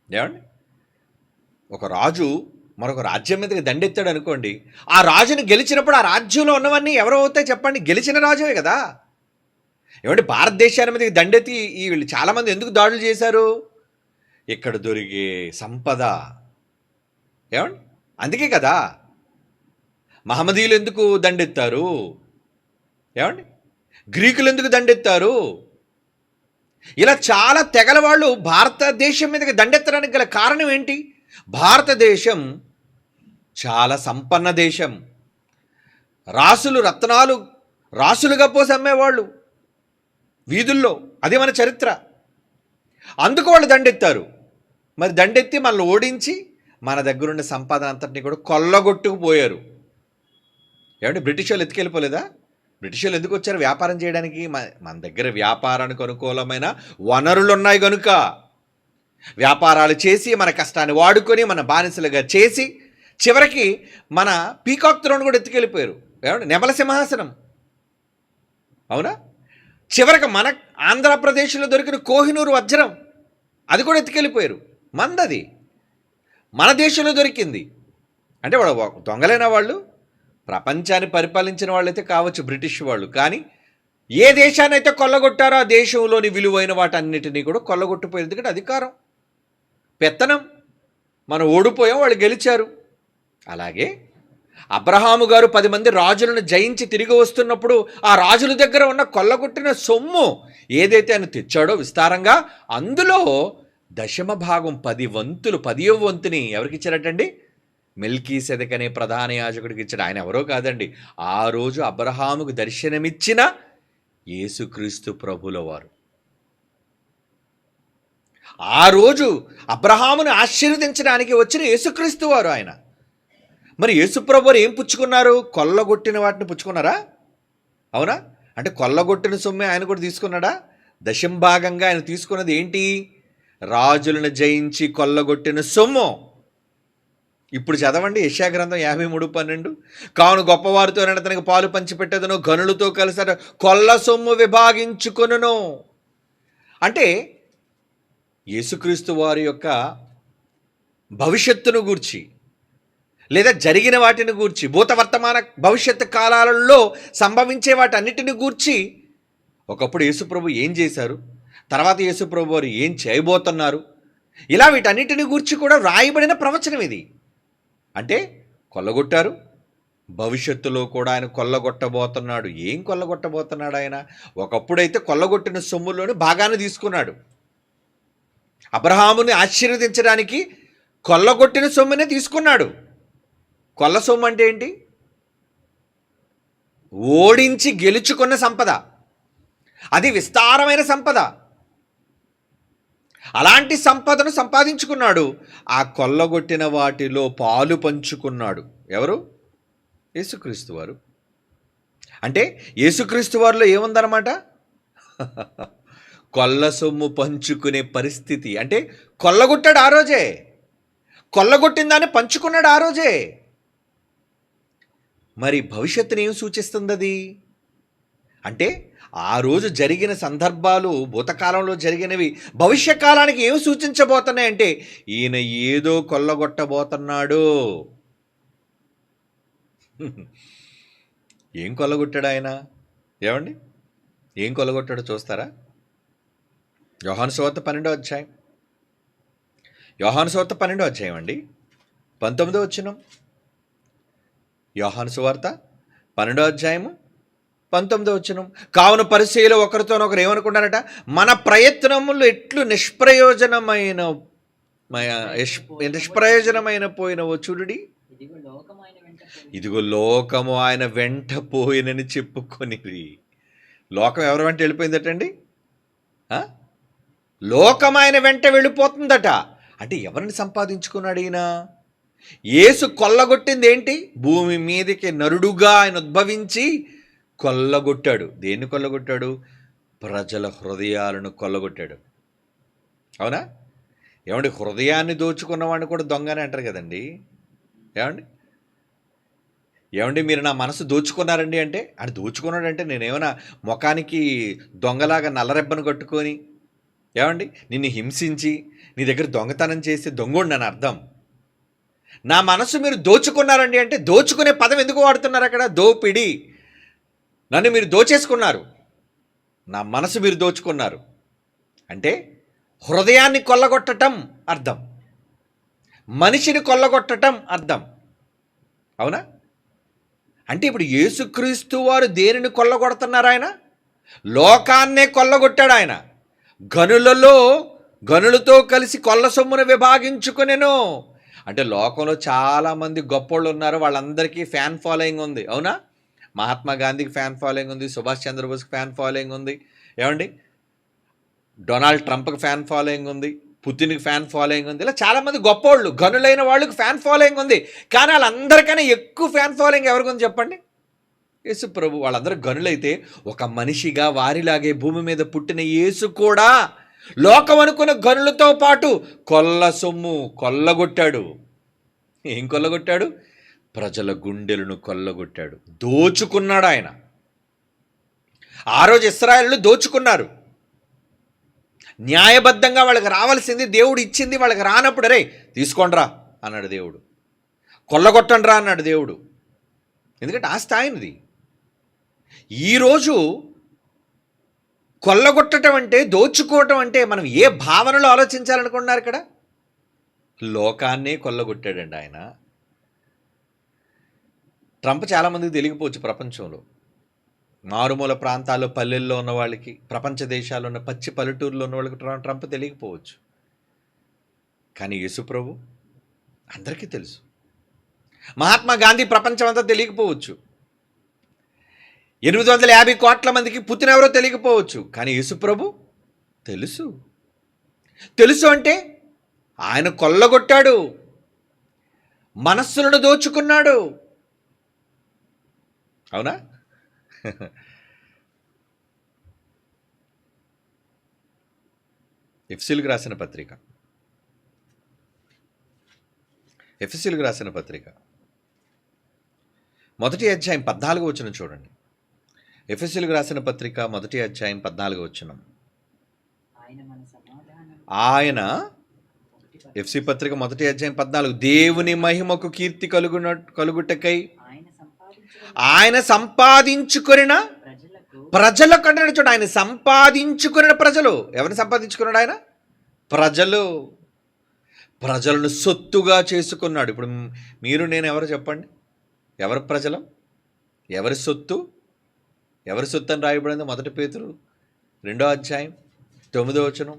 ఏమండి, ఒక రాజు మరొక రాజ్యం మీదకి దండెత్తాడు అనుకోండి, ఆ రాజుని గెలిచినప్పుడు ఆ రాజ్యంలో ఉన్నవన్నీ ఎవరు అవుతాయి చెప్పండి? గెలిచిన రాజువే కదా. ఏమంటే భారతదేశాన్ని మీదకి దండెత్తి వీళ్ళు చాలామంది ఎందుకు దాడులు చేశారు? ఇక్కడ దొరికే సంపద. ఏమండి, అందుకే కదా మహమ్మదీయులు ఎందుకు దండెత్తారు? ఏమండి, గ్రీకులు ఎందుకు దండెత్తారు? ఇలా చాలా తెగల వాళ్ళు భారతదేశం మీదకి దండెత్తడానికి గల కారణం ఏంటి? భారతదేశం చాలా సంపన్న దేశం. రాసులు, రత్నాలు రాసులుగా పోసి అమ్మేవాళ్ళు వీధుల్లో. అదే మన చరిత్ర. అందుకు వాళ్ళు దండెత్తారు. మరి దండెత్తి మనల్ని ఓడించి మన దగ్గరున్న సంపద అంతటిని కూడా కొల్లగొట్టుకుపోయారు. ఏమంటే బ్రిటిష్ వాళ్ళు ఎత్తుకెళ్ళిపోలేదా? బ్రిటిష్ వాళ్ళు ఎందుకు వచ్చారు? వ్యాపారం చేయడానికి. మన దగ్గర వ్యాపారానికి అనుకూలమైన వనరులు ఉన్నాయి కనుక వ్యాపారాలు చేసి మన కష్టాన్ని వాడుకొని మన బానిసలుగా చేసి చివరికి మన పీకాక్ త్రోన్ కూడా ఎత్తుకెళ్ళిపోయారు. ఏమంటే నెమల సింహాసనం, అవునా? చివరికి మన ఆంధ్రప్రదేశ్లో దొరికిన కోహినూరు వజ్రం అది కూడా ఎత్తుకెళ్ళిపోయారు. మందది మన దేశంలో దొరికింది. అంటే వాడు దొంగలైన వాళ్ళు ప్రపంచాన్ని పరిపాలించిన వాళ్ళైతే కావచ్చు బ్రిటిష్ వాళ్ళు, కానీ ఏ దేశాన్ని అయితే కొల్లగొట్టారో ఆ దేశంలోని విలువైన వాటన్నిటినీ కూడా కొల్లగొట్టిపోయారు. ఎందుకంటే అధికారం, పెత్తనం. మనం ఓడిపోయాం, వాళ్ళు గెలిచారు. అలాగే అబ్రహాము గారు 10 మంది రాజులను జయించి తిరిగి వస్తున్నప్పుడు ఆ రాజుల దగ్గర ఉన్న కొల్లగొట్టిన సొమ్ము ఏదైతే ఆయన తెచ్చాడో విస్తారంగా, అందులో దశమ భాగం 10 వంతులు, 10వ వంతుని ఎవరికి ఇచ్చారటండి? మెల్కీసెదెకు అనే ప్రధాన యాజకుడికి ఇచ్చాడు. ఆయన ఎవరో కాదండి, ఆ రోజు అబ్రహాముకు దర్శనమిచ్చిన యేసుక్రీస్తు ప్రభుల వారు. ఆ రోజు అబ్రహామును ఆశీర్వదించడానికి వచ్చిన యేసుక్రీస్తు వారు ఆయన. మరి యేసుప్రభు వారు ఏం పుచ్చుకున్నారు? కొల్లగొట్టిన వాటిని పుచ్చుకున్నారా? అవునా? అంటే కొల్లగొట్టిన సొమ్మే ఆయన కూడా తీసుకున్నాడా? దశంభాగంగా ఆయన తీసుకున్నది ఏంటి? రాజులను జయించి కొల్లగొట్టిన సొమ్ము. ఇప్పుడు చదవండి యెషయా గ్రంథం 53:12. కావున గొప్పవారితో తనకు పాలు పంచిపెట్టేదను, గనులతో కలిసి కొల్ల సొమ్ము విభాగించుకొనును. అంటే యేసుక్రీస్తు వారి యొక్క భవిష్యత్తును గూర్చి, లేదా జరిగిన వాటిని గూర్చి, భూత వర్తమాన భవిష్యత్తు కాలాలలో సంభవించే వాటన్నిటిని గూర్చి ఒకప్పుడు యేసుప్రభు ఏం చేశారు, తర్వాత యేసుప్రభు వారు ఏం చేయబోతున్నారు, ఇలా వీటన్నిటిని గూర్చి కూడా రాయబడిన ప్రవచనం ఇది. అంటే కొల్లగొట్టారు, భవిష్యత్తులో కూడా ఆయన కొల్లగొట్టబోతున్నాడు. ఏం కొల్లగొట్టబోతున్నాడు ఆయన? ఒకప్పుడైతే కొల్లగొట్టిన సొమ్ములోని భాగాన్ని తీసుకున్నాడు. అబ్రహాముని ఆశీర్వదించడానికి కొల్లగొట్టిన సొమ్మునే తీసుకున్నాడు. కొల్ల సొమ్ము అంటే ఏంటి? ఓడించి గెలుచుకున్న సంపద, అది విస్తారమైన సంపద. అలాంటి సంపదను సంపాదించుకున్నాడు. ఆ కొల్లగొట్టిన వాటిలో పాలు పంచుకున్నాడు. ఎవరు? యేసుక్రీస్తు వారు. అంటే యేసుక్రీస్తు వారిలో ఏముందన్నమాట? కొల్ల సొమ్ము పంచుకునే పరిస్థితి. అంటే కొల్లగొట్టాడు ఆ రోజే, కొల్లగొట్టిన దాన్ని పంచుకున్నాడు ఆ రోజే. మరి భవిష్యత్తుని ఏం సూచిస్తుంది అది? అంటే ఆ రోజు జరిగిన సందర్భాలు, భూతకాలంలో జరిగినవి భవిష్యకాలానికి ఏం సూచించబోతున్నాయంటే ఈయన ఏదో కొల్లగొట్టబోతున్నాడు. ఏం కొల్లగొట్టాడు ఆయన? ఏమండి, ఏం కొల్లగొట్టాడో చూస్తారా? యోహాను సువార్త 12వ అధ్యాయం, యోహాను సువార్త 12వ అధ్యాయం అండి, 19వ వచనం. యోహాను సువార్త 12వ అధ్యాయము 19వ వచనం. కావున పరిసయ్యులు ఒకరితోనొకరు ఏమనుకున్నారట? మన ప్రయత్నములు ఎట్లు నిష్ప్రయోజనమైన పోయినవో చూడుడి. ఇదిగో లోకము ఆయన వెంట పోయినని చెప్పుకొనిరి. లోకం ఎవరి వెంట వెళ్ళిపోయిందటండి? లోకం ఆయన వెంట వెళ్ళిపోతుందట. అంటే ఎవరిని సంపాదించుకున్నాడు ఈయన? యేసు కొల్లగొట్టింది ఏంటి? భూమి మీదకి నరుడుగా ఆయన ఉద్భవించి కొల్లగొట్టాడు. దేన్ని కొల్లగొట్టాడు? ప్రజల హృదయాలను కొల్లగొట్టాడు. అవునా? ఏమండి, హృదయాన్ని దోచుకున్నవాడిని కూడా దొంగని అంటారు కదండి. ఏమండి మీరు నా మనసు దోచుకున్నారండి అంటే, అది దోచుకున్నాడంటే నేనేమైనా ముఖానికి దొంగలాగా నల్లరెబ్బను కట్టుకొని, ఏమండి నిన్ను హింసించి నీ దగ్గర దొంగతనం చేస్తే దొంగోడు అని అర్థం. నా మనసు మీరు దోచుకున్నారండి అంటే, దోచుకునే పదం ఎందుకు వాడుతున్నారు అక్కడ? దోపిడి. నన్ను మీరు దోచేసుకున్నారు, నా మనసు మీరు దోచుకున్నారు అంటే హృదయాన్ని కొల్లగొట్టడం అర్థం, మనిషిని కొల్లగొట్టడం అర్థం. అవునా? అంటే ఇప్పుడు యేసుక్రీస్తు వారు దేనిని కొల్లగొడుతున్నారు? ఆయన లోకాన్నే కొల్లగొట్టాడు. ఆయన గనులతో కలిసి కొల్ల సొమ్మును విభాగించుకునేను. అంటే లోకంలో చాలామంది గొప్పోళ్ళు ఉన్నారు, వాళ్ళందరికీ ఫ్యాన్ ఫాలోయింగ్ ఉంది. అవునా? మహాత్మా గాంధీకి ఫ్యాన్ ఫాలోయింగ్ ఉంది, సుభాష్ చంద్రబోస్కి ఫ్యాన్ ఫాలోయింగ్ ఉంది, ఏమండి డొనాల్డ్ ట్రంప్కి ఫ్యాన్ ఫాలోయింగ్ ఉంది, పుతిన్కి ఫ్యాన్ ఫాలోయింగ్ ఉంది. ఇలా చాలామంది గొప్పోళ్ళు, గనులైన వాళ్ళకి ఫ్యాన్ ఫాలోయింగ్ ఉంది. కానీ వాళ్ళందరికన్నా ఎక్కువ ఫ్యాన్ ఫాలోయింగ్ ఎవరికి ఉంది చెప్పండి? యేసు ప్రభు. వాళ్ళందరూ గనులైతే ఒక మనిషిగా వారిలాగే భూమి మీద పుట్టిన యేసు కూడా లోకం అనుకున్న గనులతో పాటు కొల్ల సొమ్ము కొల్లగొట్టాడు. ఏం కొల్లగొట్టాడు? ప్రజల గుండెలను కొల్లగొట్టాడు, దోచుకున్నాడు ఆయన. ఆ రోజు ఇశ్రాయేలు దోచుకున్నారు. న్యాయబద్ధంగా వాళ్ళకి రావాల్సింది దేవుడు ఇచ్చింది వాళ్ళకి రానప్పుడు రే తీసుకోండిరా అన్నాడు దేవుడు, కొల్లగొట్టండిరా అన్నాడు దేవుడు. ఎందుకంటే ఆ స్థాయినిది. ఈరోజు కొల్లగొట్టడం అంటే, దోచుకోవటం అంటే మనం ఏ భావనలో ఆలోచించాలనుకున్నారు? ఇక్కడ లోకాన్నే కొల్లగొట్టాడండి ఆయన. ట్రంప్ చాలామందికి తెలియకపోవచ్చు. ప్రపంచంలో మారుమూల ప్రాంతాల్లో, పల్లెల్లో ఉన్న వాళ్ళకి, ప్రపంచ దేశాల్లో ఉన్న పచ్చి పల్లెటూరులో ఉన్న వాళ్ళకి ట్రంప్ తెలియకపోవచ్చు. కానీ యేసుప్రభు అందరికీ తెలుసు. మహాత్మా గాంధీ ప్రపంచం అంతా తెలియకపోవచ్చు. 850 కోట్ల మందికి పుట్టిన ఎవరో తెలియకపోవచ్చు. కానీ యేసుప్రభు తెలుసు. తెలుసు అంటే ఆయన కొల్లగొట్టాడు, మనస్సులను దోచుకున్నాడు. అవునా? ఎఫెసీయులకు రాసిన పత్రిక, ఎఫెసీయులకు రాసిన పత్రిక 1వ అధ్యాయం 14వ వచనం చూడండి. ఎఫెసీయులకు రాసిన పత్రిక 1వ అధ్యాయం 14వ వచనం. ఆయన, ఎఫెసీ పత్రిక 1వ అధ్యాయం 14, దేవుని మహిమకు కీర్తి కలుగుటకై ఆయన సంపాదించుకొనిన ప్రజలకు అంటున్నాడు. చూడండి, ఆయన సంపాదించుకున్న ప్రజలు. ఎవరిని సంపాదించుకున్నాడు ఆయన? ప్రజలను సొత్తుగా చేసుకున్నాడు. ఇప్పుడు మీరు నేను ఎవరు చెప్పండి? ఎవరి ప్రజలం? ఎవరి సొత్తు? ఎవరి సొత్తు అని రాయబడింది 1 పేతురు 2వ అధ్యాయం 9వ వచనం.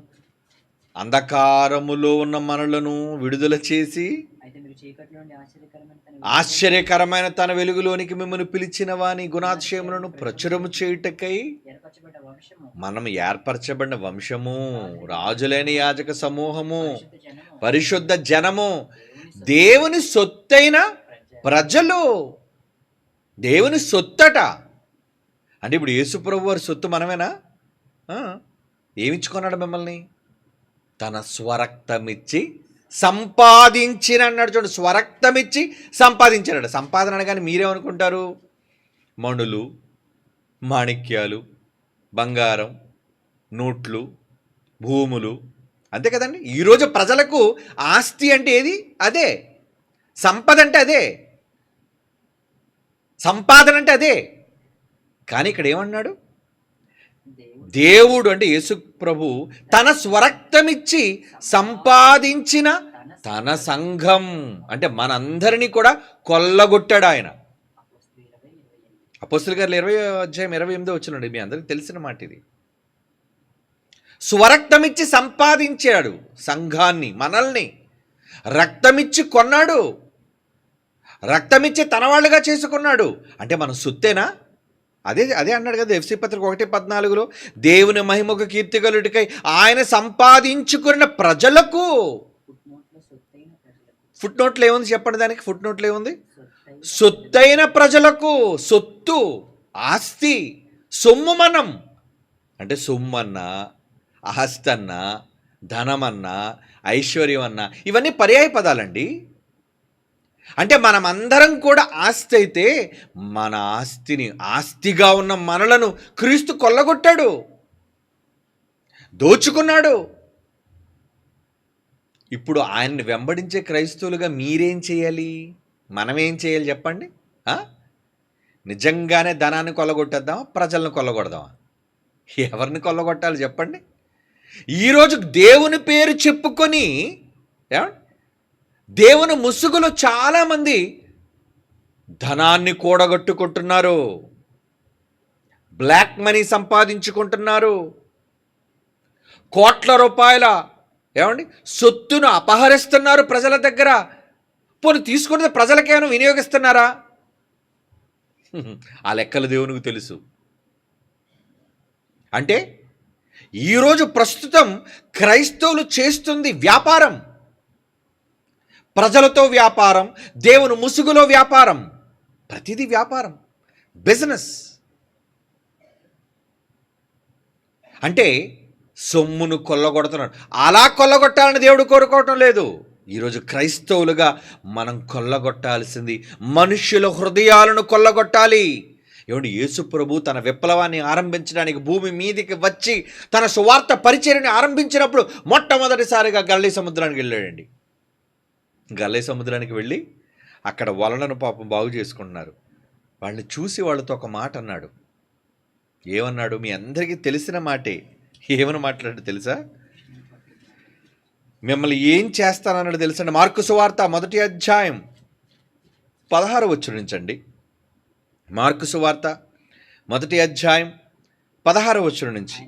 అంధకారములో ఉన్న మనలను విడుదల చేసి ఆశ్చర్యకరమైన తన వెలుగులోనికి మిమ్మల్ని పిలిచిన వాని గుణాతిశయములను ప్రచురము చేయుటకై మనం ఏర్పరచబడిన వంశము, రాజులైన యాజక సమూహము, పరిశుద్ధ జనము, దేవుని సొత్తైన ప్రజలు. దేవుని సొత్తట. అంటే ఇప్పుడు యేసుప్రభు వారి సొత్తు మనమేనా? ఏమిచ్చుకున్నాడు మిమ్మల్ని? తన స్వరక్తమిచ్చి సంపాదించిన అన్నాడు. చూడండి, స్వరక్తమిచ్చి సంపాదించాడు. సంపాదన అనగానే మీరేమనుకుంటారు? మణులు, మాణిక్యాలు, బంగారం, నోట్లు, భూములు, అంతే కదండి. ఈరోజు ప్రజలకు ఆస్తి అంటే ఏది? అదే. సంపద అంటే అదే. సంపాదన అంటే అదే. కానీ ఇక్కడ ఏమన్నాడు? దేవుడు అంటే యేసు ప్రభు తన స్వరక్తమిచ్చి సంపాదించిన తన సంఘం అంటే మనందరినీ కూడా కొల్లగొట్టాడు ఆయన. అపోస్తలుల కార్యాలు 20వ అధ్యాయం 28వ వచనం. మీ అందరికీ తెలిసిన మాట ఇది. స్వరక్తమిచ్చి సంపాదించాడు సంఘాన్ని, మనల్ని. రక్తమిచ్చి కొన్నాడు, రక్తమిచ్చి తన వాళ్ళుగా చేసుకున్నాడు. అంటే మన సొత్తేనా? అదే అన్నాడు కదా ఎఫెసీ పత్రిక 1:14, దేవుని మహిమకు కీర్తి కలుగుటకై ఆయన సంపాదించుకున్న ప్రజలకు. ఫుట్ నోట్లో ఏముంది చెప్పండి? దానికి ఫుట్ నోట్లో ఏముంది? సొత్తైన ప్రజలకు. సొత్తు, ఆస్తి, సొమ్ము. మనం అంటే సొమ్మన్నా, ఆస్తన్నా, ధనమన్నా, ఐశ్వర్యం అన్నా ఇవన్నీ పర్యాయ పదాలండి. అంటే మనమందరం కూడా ఆస్తి అయితే మన ఆస్తిని, ఆస్తిగా ఉన్న మనలను క్రీస్తు కొల్లగొట్టాడు, దోచుకున్నాడు. ఇప్పుడు ఆయన్ని వెంబడించే క్రైస్తవులుగా మీరేం చేయాలి? మనమేం చేయాలి చెప్పండి? నిజంగానే ధనాన్ని కొల్లగొట్టేద్దామా? ప్రజలను కొల్లగొడదామా? ఎవరిని కొల్లగొట్టాలి చెప్పండి? ఈరోజు దేవుని పేరు చెప్పుకొని దేవుని ముసుగులో చాలామంది ధనాన్ని కూడగట్టుకుంటున్నారు, బ్లాక్ మనీ సంపాదించుకుంటున్నారు, కోట్ల రూపాయల సొత్తును అపహరిస్తున్నారు ప్రజల దగ్గర. పోనీ తీసుకున్నది ప్రజలకేమైనా వినియోగిస్తున్నారా? ఆ లెక్కలు దేవునికి తెలుసు. అంటే ఈరోజు ప్రస్తుతం క్రైస్తవులు చేస్తుంది వ్యాపారం. ప్రజలతో వ్యాపారం, దేవుని ముసుగులో వ్యాపారం, ప్రతిదీ వ్యాపారం, బిజినెస్. అంటే సొమ్మును కొల్లగొడుతున్నాడు. అలా కొల్లగొట్టాలని దేవుడు కోరుకోవటం లేదు. ఈరోజు క్రైస్తవులుగా మనం కొల్లగొట్టాల్సింది మనుష్యుల హృదయాలను కొల్లగొట్టాలి. ఏమంటే యేసు ప్రభు తన విప్లవాన్ని ఆరంభించడానికి భూమి మీదికి వచ్చి తన సువార్త పరిచర్యని ఆరంభించినప్పుడు మొట్టమొదటిసారిగా గలిలయ సముద్రానికి వెళ్ళాడండి. గలిలయ సముద్రానికి వెళ్ళి అక్కడ వలలను పాపం బాగు చేసుకుంటున్నారు. వాళ్ళని చూసి వాళ్ళతో ఒక మాట అన్నాడు. ఏమన్నాడు? మీ అందరికీ తెలిసిన మాటే. ఏమని మాట్లాడాడు తెలుసా? మిమ్మల్ని ఏం చేస్తానన్నాడు తెలుసండి. మార్కు సువార్త 1వ అధ్యాయం 16వ వచనం నుంచండి. మార్కు సువార్త 1వ అధ్యాయం 16వ వచనం నుంచి.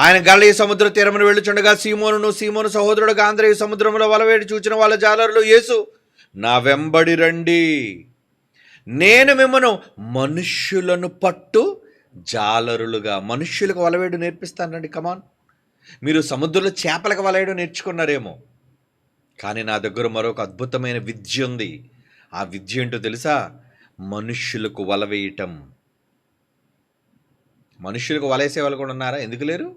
ఆయన గలిలయ సముద్ర తీరమును వెళ్ళుచుండగా సీమోను సహోదరుడుగా అంద్రేయ సముద్రంలో వలవేడి చూచిన వాళ్ళ జాలరులు, యేసు నా వెంబడి రండి, నేను మిమ్మను మనుష్యులను పట్టు జాలరులుగా. మనుష్యులకు వలవేడు నేర్పిస్తానండి. కమాన్, మీరు సముద్రంలో చేపలకు వలవేయడం నేర్చుకున్నారేమో, కానీ నా దగ్గర మరొక అద్భుతమైన విద్య ఉంది. ఆ విద్య ఏంటో తెలుసా? మనుష్యులకు వల వేయటం. మనుష్యులకు వలేసే వాళ్ళు కూడా ఉన్నారా? ఎందుకు లేరు?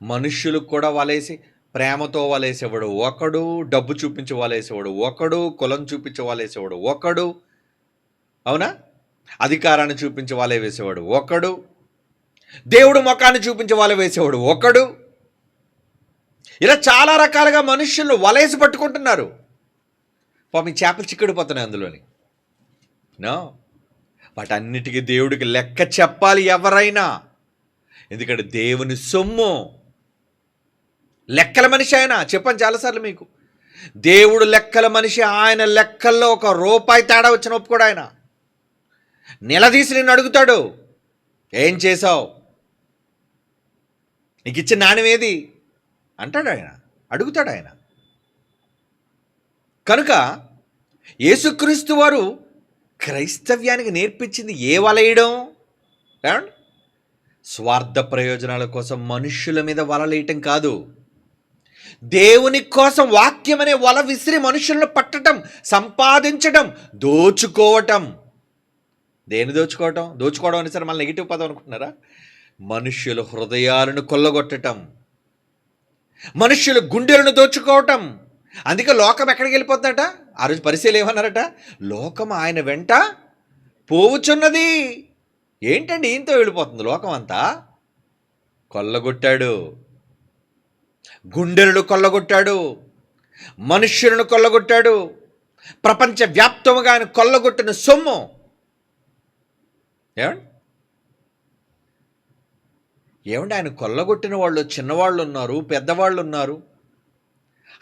మనుష్యులకు కూడా వలేసి ప్రేమతో వలేసేవాడు ఒకడు, డబ్బు చూపించి వలేసేవాడు ఒకడు, కులం చూపించి వలేసేవాడు ఒకడు, అవునా, అధికారాన్ని చూపించి వలే వేసేవాడు ఒకడు, దేవుడు ముఖాన్ని చూపించి వల వేసేవాడు ఒకడు. ఇలా చాలా రకాలుగా మనుష్యులను వలేసి పట్టుకుంటున్నారు. పాపం చేపలు చిక్కడిపోతున్నాయి అందులోని. నో, వాటన్నిటికీ దేవుడికి లెక్క చెప్పాలి ఎవరైనా. ఎందుకంటే దేవుని సొమ్ము. లెక్కల మనిషి ఆయన. చెప్పాను చాలాసార్లు మీకు. దేవుడు లెక్కల మనిషి. ఆయన లెక్కల్లో ఒక రూపాయి తేడా వచ్చిన ఒప్పుకోడు. ఆయన నిలదీసి నిన్ను అడుగుతాడు, ఏం చేసావు, నీకు ఇచ్చిన నాణ్యం ఏది అంటాడు ఆయన, అడుగుతాడు ఆయన. కనుక యేసుక్రీస్తు వారు క్రైస్తవ్యానికి నేర్పించింది ఏ వలయడం? స్వార్థ ప్రయోజనాల కోసం మనుష్యుల మీద వలలేయటం కాదు. దేవుని కోసం వాక్యం అనే వల విసిరి మనుషులను పట్టడం, సంపాదించడం, దోచుకోవటం. దేని దోచుకోవటం? దోచుకోవడం అని సరే మళ్ళీ నెగిటివ్ పదం అనుకుంటున్నారా? మనుష్యుల హృదయాలను కొల్లగొట్టడం, మనుష్యుల గుండెలను దోచుకోవటం. అందుకే లోకం ఎక్కడికి వెళ్ళిపోతుందట? ఆ రోజు పరిశీలి ఏమన్నారట? లోకం ఆయన వెంట పోవుచున్నది. ఏంటండి ఈయంతో వెళ్ళిపోతుంది లోకం అంతా? కొల్లగొట్టాడు, గుండెలను కొల్లగొట్టాడు, మనుష్యులను కొల్లగొట్టాడు. ప్రపంచవ్యాప్తముగా ఆయన కొల్లగొట్టిన సొమ్ము. ఏమండి ఆయన కొల్లగొట్టిన వాళ్ళు చిన్నవాళ్ళు ఉన్నారు, పెద్దవాళ్ళు ఉన్నారు.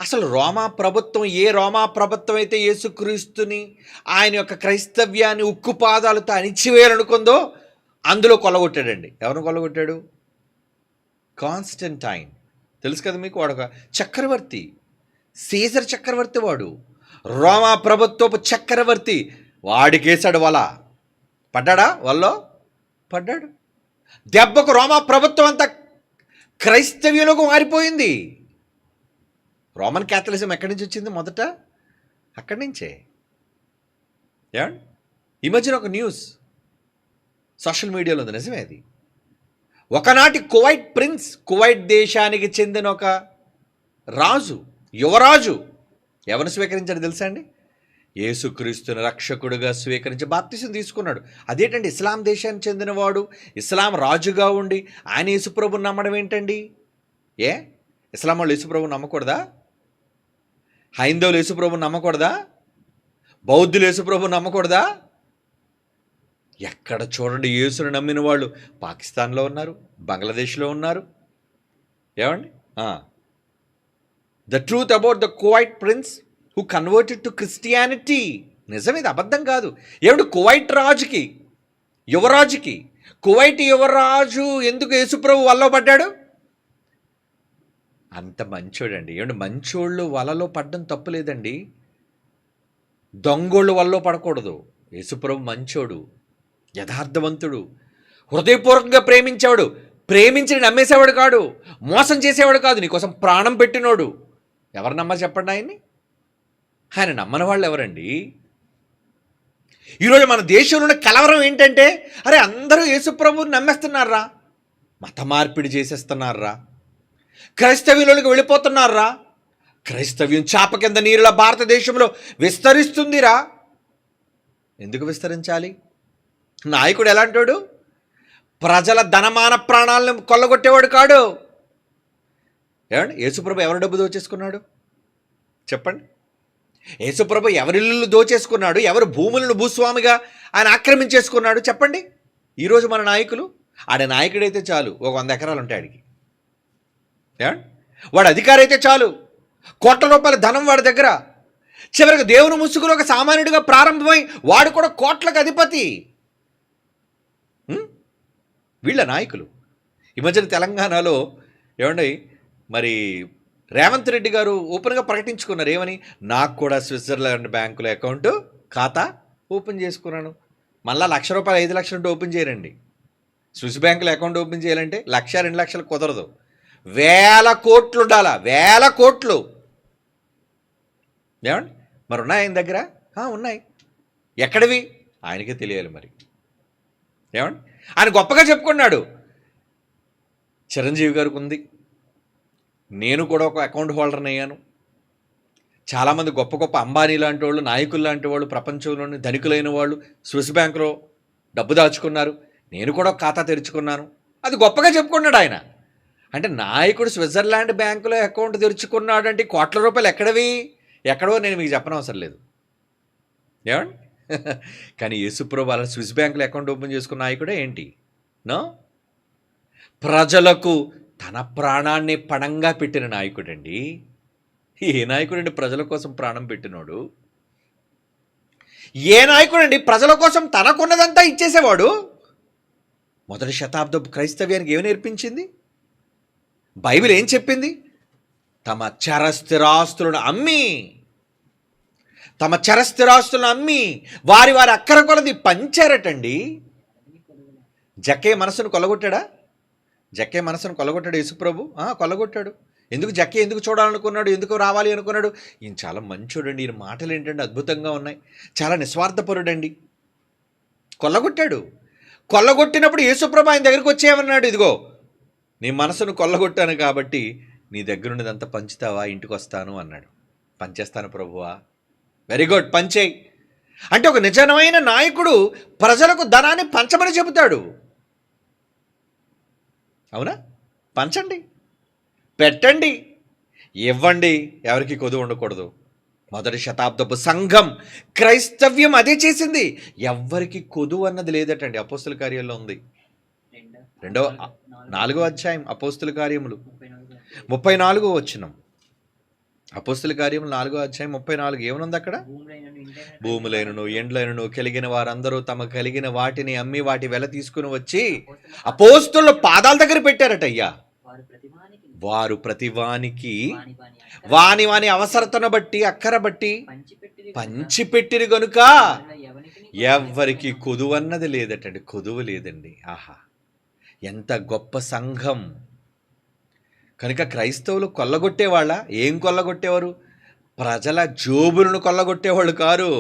అసలు రోమా ప్రభుత్వం, ఏ రోమా ప్రభుత్వం అయితే యేసుక్రీస్తుని, ఆయన యొక్క క్రైస్తవ్యాన్ని ఉక్కుపాదాలతో అణిచివేయాలనుకుందో అందులో కొల్లగొట్టాడండి. ఎవరిని కొల్లగొట్టాడు? కాన్స్టంటైన్. తెలుసు కదా మీకు. వాడు ఒక చక్రవర్తి, సీజర్ చక్రవర్తి. వాడు రోమా ప్రభుత్వపు చక్రవర్తి. వాడికేసాడు వల. పడ్డాడా? వల్లో పడ్డాడు. దెబ్బకు రోమా ప్రభుత్వం అంతా క్రైస్తవ్యంలోకి మారిపోయింది. రోమన్ క్యాథలిజం ఎక్కడి నుంచి వచ్చింది? మొదట అక్కడి నుంచే. ఏమండి ఈ మధ్యన ఒక న్యూస్ సోషల్ మీడియాలో ఉంది, నిజమే అది. ఒకనాటి కువైట్ ప్రిన్స్, కువైట్ దేశానికి చెందిన ఒక రాజు, యువరాజు ఎవరిని స్వీకరించాడు తెలుసా అండి? యేసుక్రీస్తుని రక్షకుడుగా స్వీకరించి బాప్తిసం తీసుకున్నాడు. అదేంటండి, ఇస్లాం దేశానికి చెందినవాడు, ఇస్లాం రాజుగా ఉండి ఆయన యేసుప్రభుని నమ్మడం ఏంటండి? ఇస్లాం వాళ్ళు యేసుప్రభుని నమ్మకూడదా? హైందవులు యేసుప్రభుని నమ్మకూడదా? బౌద్ధులు యేసుప్రభుని నమ్మకూడదా? ఎక్కడ చూడండి యేసుని నమ్మిన వాళ్ళు పాకిస్తాన్లో ఉన్నారు, బంగ్లాదేశ్లో ఉన్నారు. ఏమండి, the truth about the Kuwait prince who converted to Christianity. నిజం, ఇది అబద్ధం కాదు. ఏమిటి, కువైట్ రాజుకి, యువరాజుకి, కువైట్ యువరాజు ఎందుకు యేసుప్రభు వలలో పడ్డాడు? అంత మంచోడండి. ఏమంటే మంచోళ్ళు వలలో పడ్డం తప్పులేదండి, దొంగోళ్ళు వలలో పడకూడదు. యేసుప్రభు మంచోడు, యథార్థవంతుడు, హృదయపూర్వకంగా ప్రేమించేవాడు. ప్రేమించి నమ్మేసేవాడు కాడు, మోసం చేసేవాడు కాదు, నీకోసం ప్రాణం పెట్టినోడు. ఎవరు నమ్మరు చెప్పండి ఆయన్ని? ఆయన నమ్మని వాళ్ళు ఎవరండి? ఈరోజు మన దేశంలో ఉన్న కలవరం ఏంటంటే, అరే అందరూ యేసుప్రభుని నమ్మేస్తున్నారా, మత మార్పిడి చేసేస్తున్నారా, క్రైస్తవ్యులకి వెళ్ళిపోతున్నారా, క్రైస్తవ్యం చాప కింద నీరుల భారతదేశంలో విస్తరిస్తుందిరా. ఎందుకు విస్తరించాలి? నాయకుడు ఎలాంటాడు? ప్రజల ధనమాన ప్రాణాలను కొల్లగొట్టేవాడు కాడు. ఏమండి, యేసుప్రభు ఎవరి డబ్బు దోచేసుకున్నాడు చెప్పండి? యేసుప్రభు ఎవరిల్లు దోచేసుకున్నాడు? ఎవరు భూములను భూస్వామిగా ఆయన ఆక్రమించేసుకున్నాడు చెప్పండి? ఈరోజు మన నాయకులు, ఆడ నాయకుడైతే చాలు ఒక 100 ఎకరాలు ఉంటాయి ఆడికి. వాడు అధికారి అయితే చాలు, కోట్ల రూపాయల ధనం వాడి దగ్గర. చివరికి దేవుని ముసుగులో ఒక సామాన్యుడిగా ప్రారంభమై వాడు కూడా కోట్లకు అధిపతి. వీళ్ళ నాయకులు. ఈ మధ్యన తెలంగాణలో ఏమండి మరి రేవంత్ రెడ్డి గారు ఓపెన్గా ప్రకటించుకున్నారు. ఏమని? నాకు కూడా స్విట్జర్లాండ్ బ్యాంకులో అకౌంట్ ఖాతా ఓపెన్ చేసుకున్నాను. మళ్ళీ ₹1,00,000 ₹5,00,000 ఉంటే ఓపెన్ చేయరండి. స్విస్ బ్యాంకులో అకౌంట్ ఓపెన్ చేయాలంటే 1,00,000 2,00,000 కుదరదు. 1,000 కోట్లు ఉండాలా, 1,000 కోట్లు. ఏమండి మరి ఉన్నాయి ఆయన దగ్గర? ఉన్నాయి. ఎక్కడివి ఆయనకే తెలియాలి మరి. ఏమండి ఆయన గొప్పగా చెప్పుకున్నాడు. చిరంజీవి గారికి ఉంది, నేను కూడా ఒక అకౌంట్ హోల్డర్ని అయ్యాను. చాలామంది గొప్ప గొప్ప అంబానీ లాంటి వాళ్ళు, నాయకులు లాంటి వాళ్ళు, ప్రపంచంలోని ధనికులైన వాళ్ళు స్విస్ బ్యాంకులో డబ్బు దాచుకున్నారు. నేను కూడా ఒక ఖాతా తెరుచుకున్నాను. అది గొప్పగా చెప్పుకున్నాడు ఆయన. అంటే నాయకుడు స్విట్జర్లాండ్ బ్యాంకులో అకౌంట్ తెరుచుకున్నాడు అంటే కోట్ల రూపాయలు ఎక్కడో నేను మీకు చెప్పనవసరం లేదు. ఏమండి కానీ యేసుప్రభు వాళ్ళ స్విస్ బ్యాంకులో అకౌంట్ ఓపెన్ చేసుకున్న నాయకుడే ఏంటి? నో, ప్రజలకు తన ప్రాణాన్ని పణంగా పెట్టిన నాయకుడండి. ఏ నాయకుడండి ప్రజల కోసం ప్రాణం పెట్టినోడు? ఏ నాయకుడండి ప్రజల కోసం తనకున్నదంతా ఇచ్చేసేవాడు? మొదటి శతాబ్దపు క్రైస్తవ్యానికి ఏమి నేర్పించింది బైబిల్? ఏం చెప్పింది? తమ చరస్థిరాస్తులను అమ్మి వారి అక్కర కొలది పంచారటండి. జక్కే మనసును కొల్లగొట్టాడా? యేసుప్రభు కొల్లగొట్టాడు. జక్కే ఎందుకు చూడాలనుకున్నాడు? ఎందుకు రావాలి అనుకున్నాడు? ఈయన చాలా మంచోడండి, ఈయన మాటలు ఏంటంటే అద్భుతంగా ఉన్నాయి, చాలా నిస్వార్థపరుడండి. కొల్లగొట్టినప్పుడు యేసుప్రభు ఆయన దగ్గరికి వచ్చేయమన్నాడు. ఇదిగో నీ మనసును కొల్లగొట్టాను కాబట్టి నీ దగ్గరున్నదంతా పంచుతావా? ఇంటికి వస్తాను అన్నాడు. పంచేస్తాను ప్రభువా. వెరీ గుడ్, పంచేయి. అంటే ఒక నిజమైన నాయకుడు ప్రజలకు ధనాన్ని పంచమని చెబుతాడు. అవునా? పంచండి, పెట్టండి, ఇవ్వండి. ఎవరికి కొదువు ఉండకూడదు. మొదటి శతాబ్దపు సంఘం క్రైస్తవ్యం అదే చేసింది. ఎవ్వరికి కొదువు అన్నది లేదటండి. అపోస్తుల కార్యాల్లో ఉంది. 4వ అధ్యాయం అపోస్తుల కార్యములు 34వ వచనం. అపోస్తుల కార్యములు 4వ అధ్యాయం 34 ఏమనుంది అక్కడ? భూములైనను ఎండ్లైనను కలిగిన వారందరూ తమ కలిగిన వాటిని అమ్మి వాటి వెల తీసుకుని వచ్చి అపోస్తుల పాదాల దగ్గర పెట్టారట. అయ్యా, వారు ప్రతివానికి వాని అవసరతను బట్టి అక్కర బట్టి పంచిపెట్టిరి గనుక ఎవ్వరికి కొదువన్నది లేదటండి. కొదువు లేదండి. ఆహా, ఎంత గొప్ప సంఘం! కనుక క్రైస్తవులు కొల్లగొట్టేవాళ్ళ? ఏం కొల్లగొట్టేవారు? ప్రజల జోబులను కొల్లగొట్టేవాళ్ళు కారు.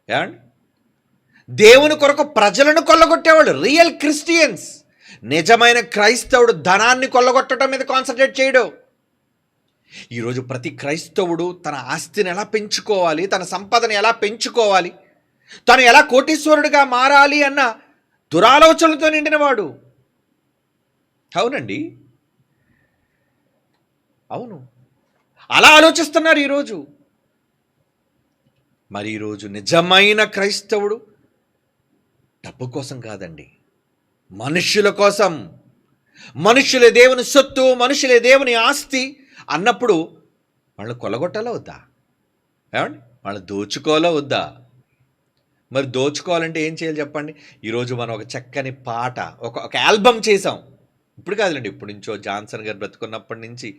ఏమండి, దేవుని కొరకు ప్రజలను కొల్లగొట్టేవాళ్ళు రియల్ క్రిస్టియన్స్. నిజమైన క్రైస్తవుడు ధనాన్ని కొల్లగొట్టడం మీద కాన్సన్ట్రేట్ చేయడు. ఈరోజు ప్రతి క్రైస్తవుడు తన ఆస్తిని ఎలా పెంచుకోవాలి, తన సంపదను ఎలా పెంచుకోవాలి, తను ఎలా కోటీశ్వరుడిగా మారాలి అన్న దురాలోచనలతో నిండినవాడు. అవునండి, అవును, అలా ఆలోచిస్తున్నారు ఈరోజు. మరి ఈరోజు నిజమైన క్రైస్తవుడు డబ్బు కోసం కాదండి, మనుష్యుల కోసం. మనుష్యులే దేవుని సొత్తు, మనుషులే దేవుని ఆస్తి అన్నప్పుడు వాళ్ళు కొల్లగొట్టాలా వద్దా? ఏమండి, వాళ్ళు దోచుకోవాలా వద్దా? మరి దోచుకోవాలంటే ఏం చేయాలి చెప్పండి? ఈరోజు మనం ఒక చక్కని పాట, ఒక ఆల్బమ్ చేసాం. ఇప్పుడు కాదులేండి, ఇప్పటి నుంచో జాన్సన్ గారు బ్రతుకున్నప్పటి నుంచి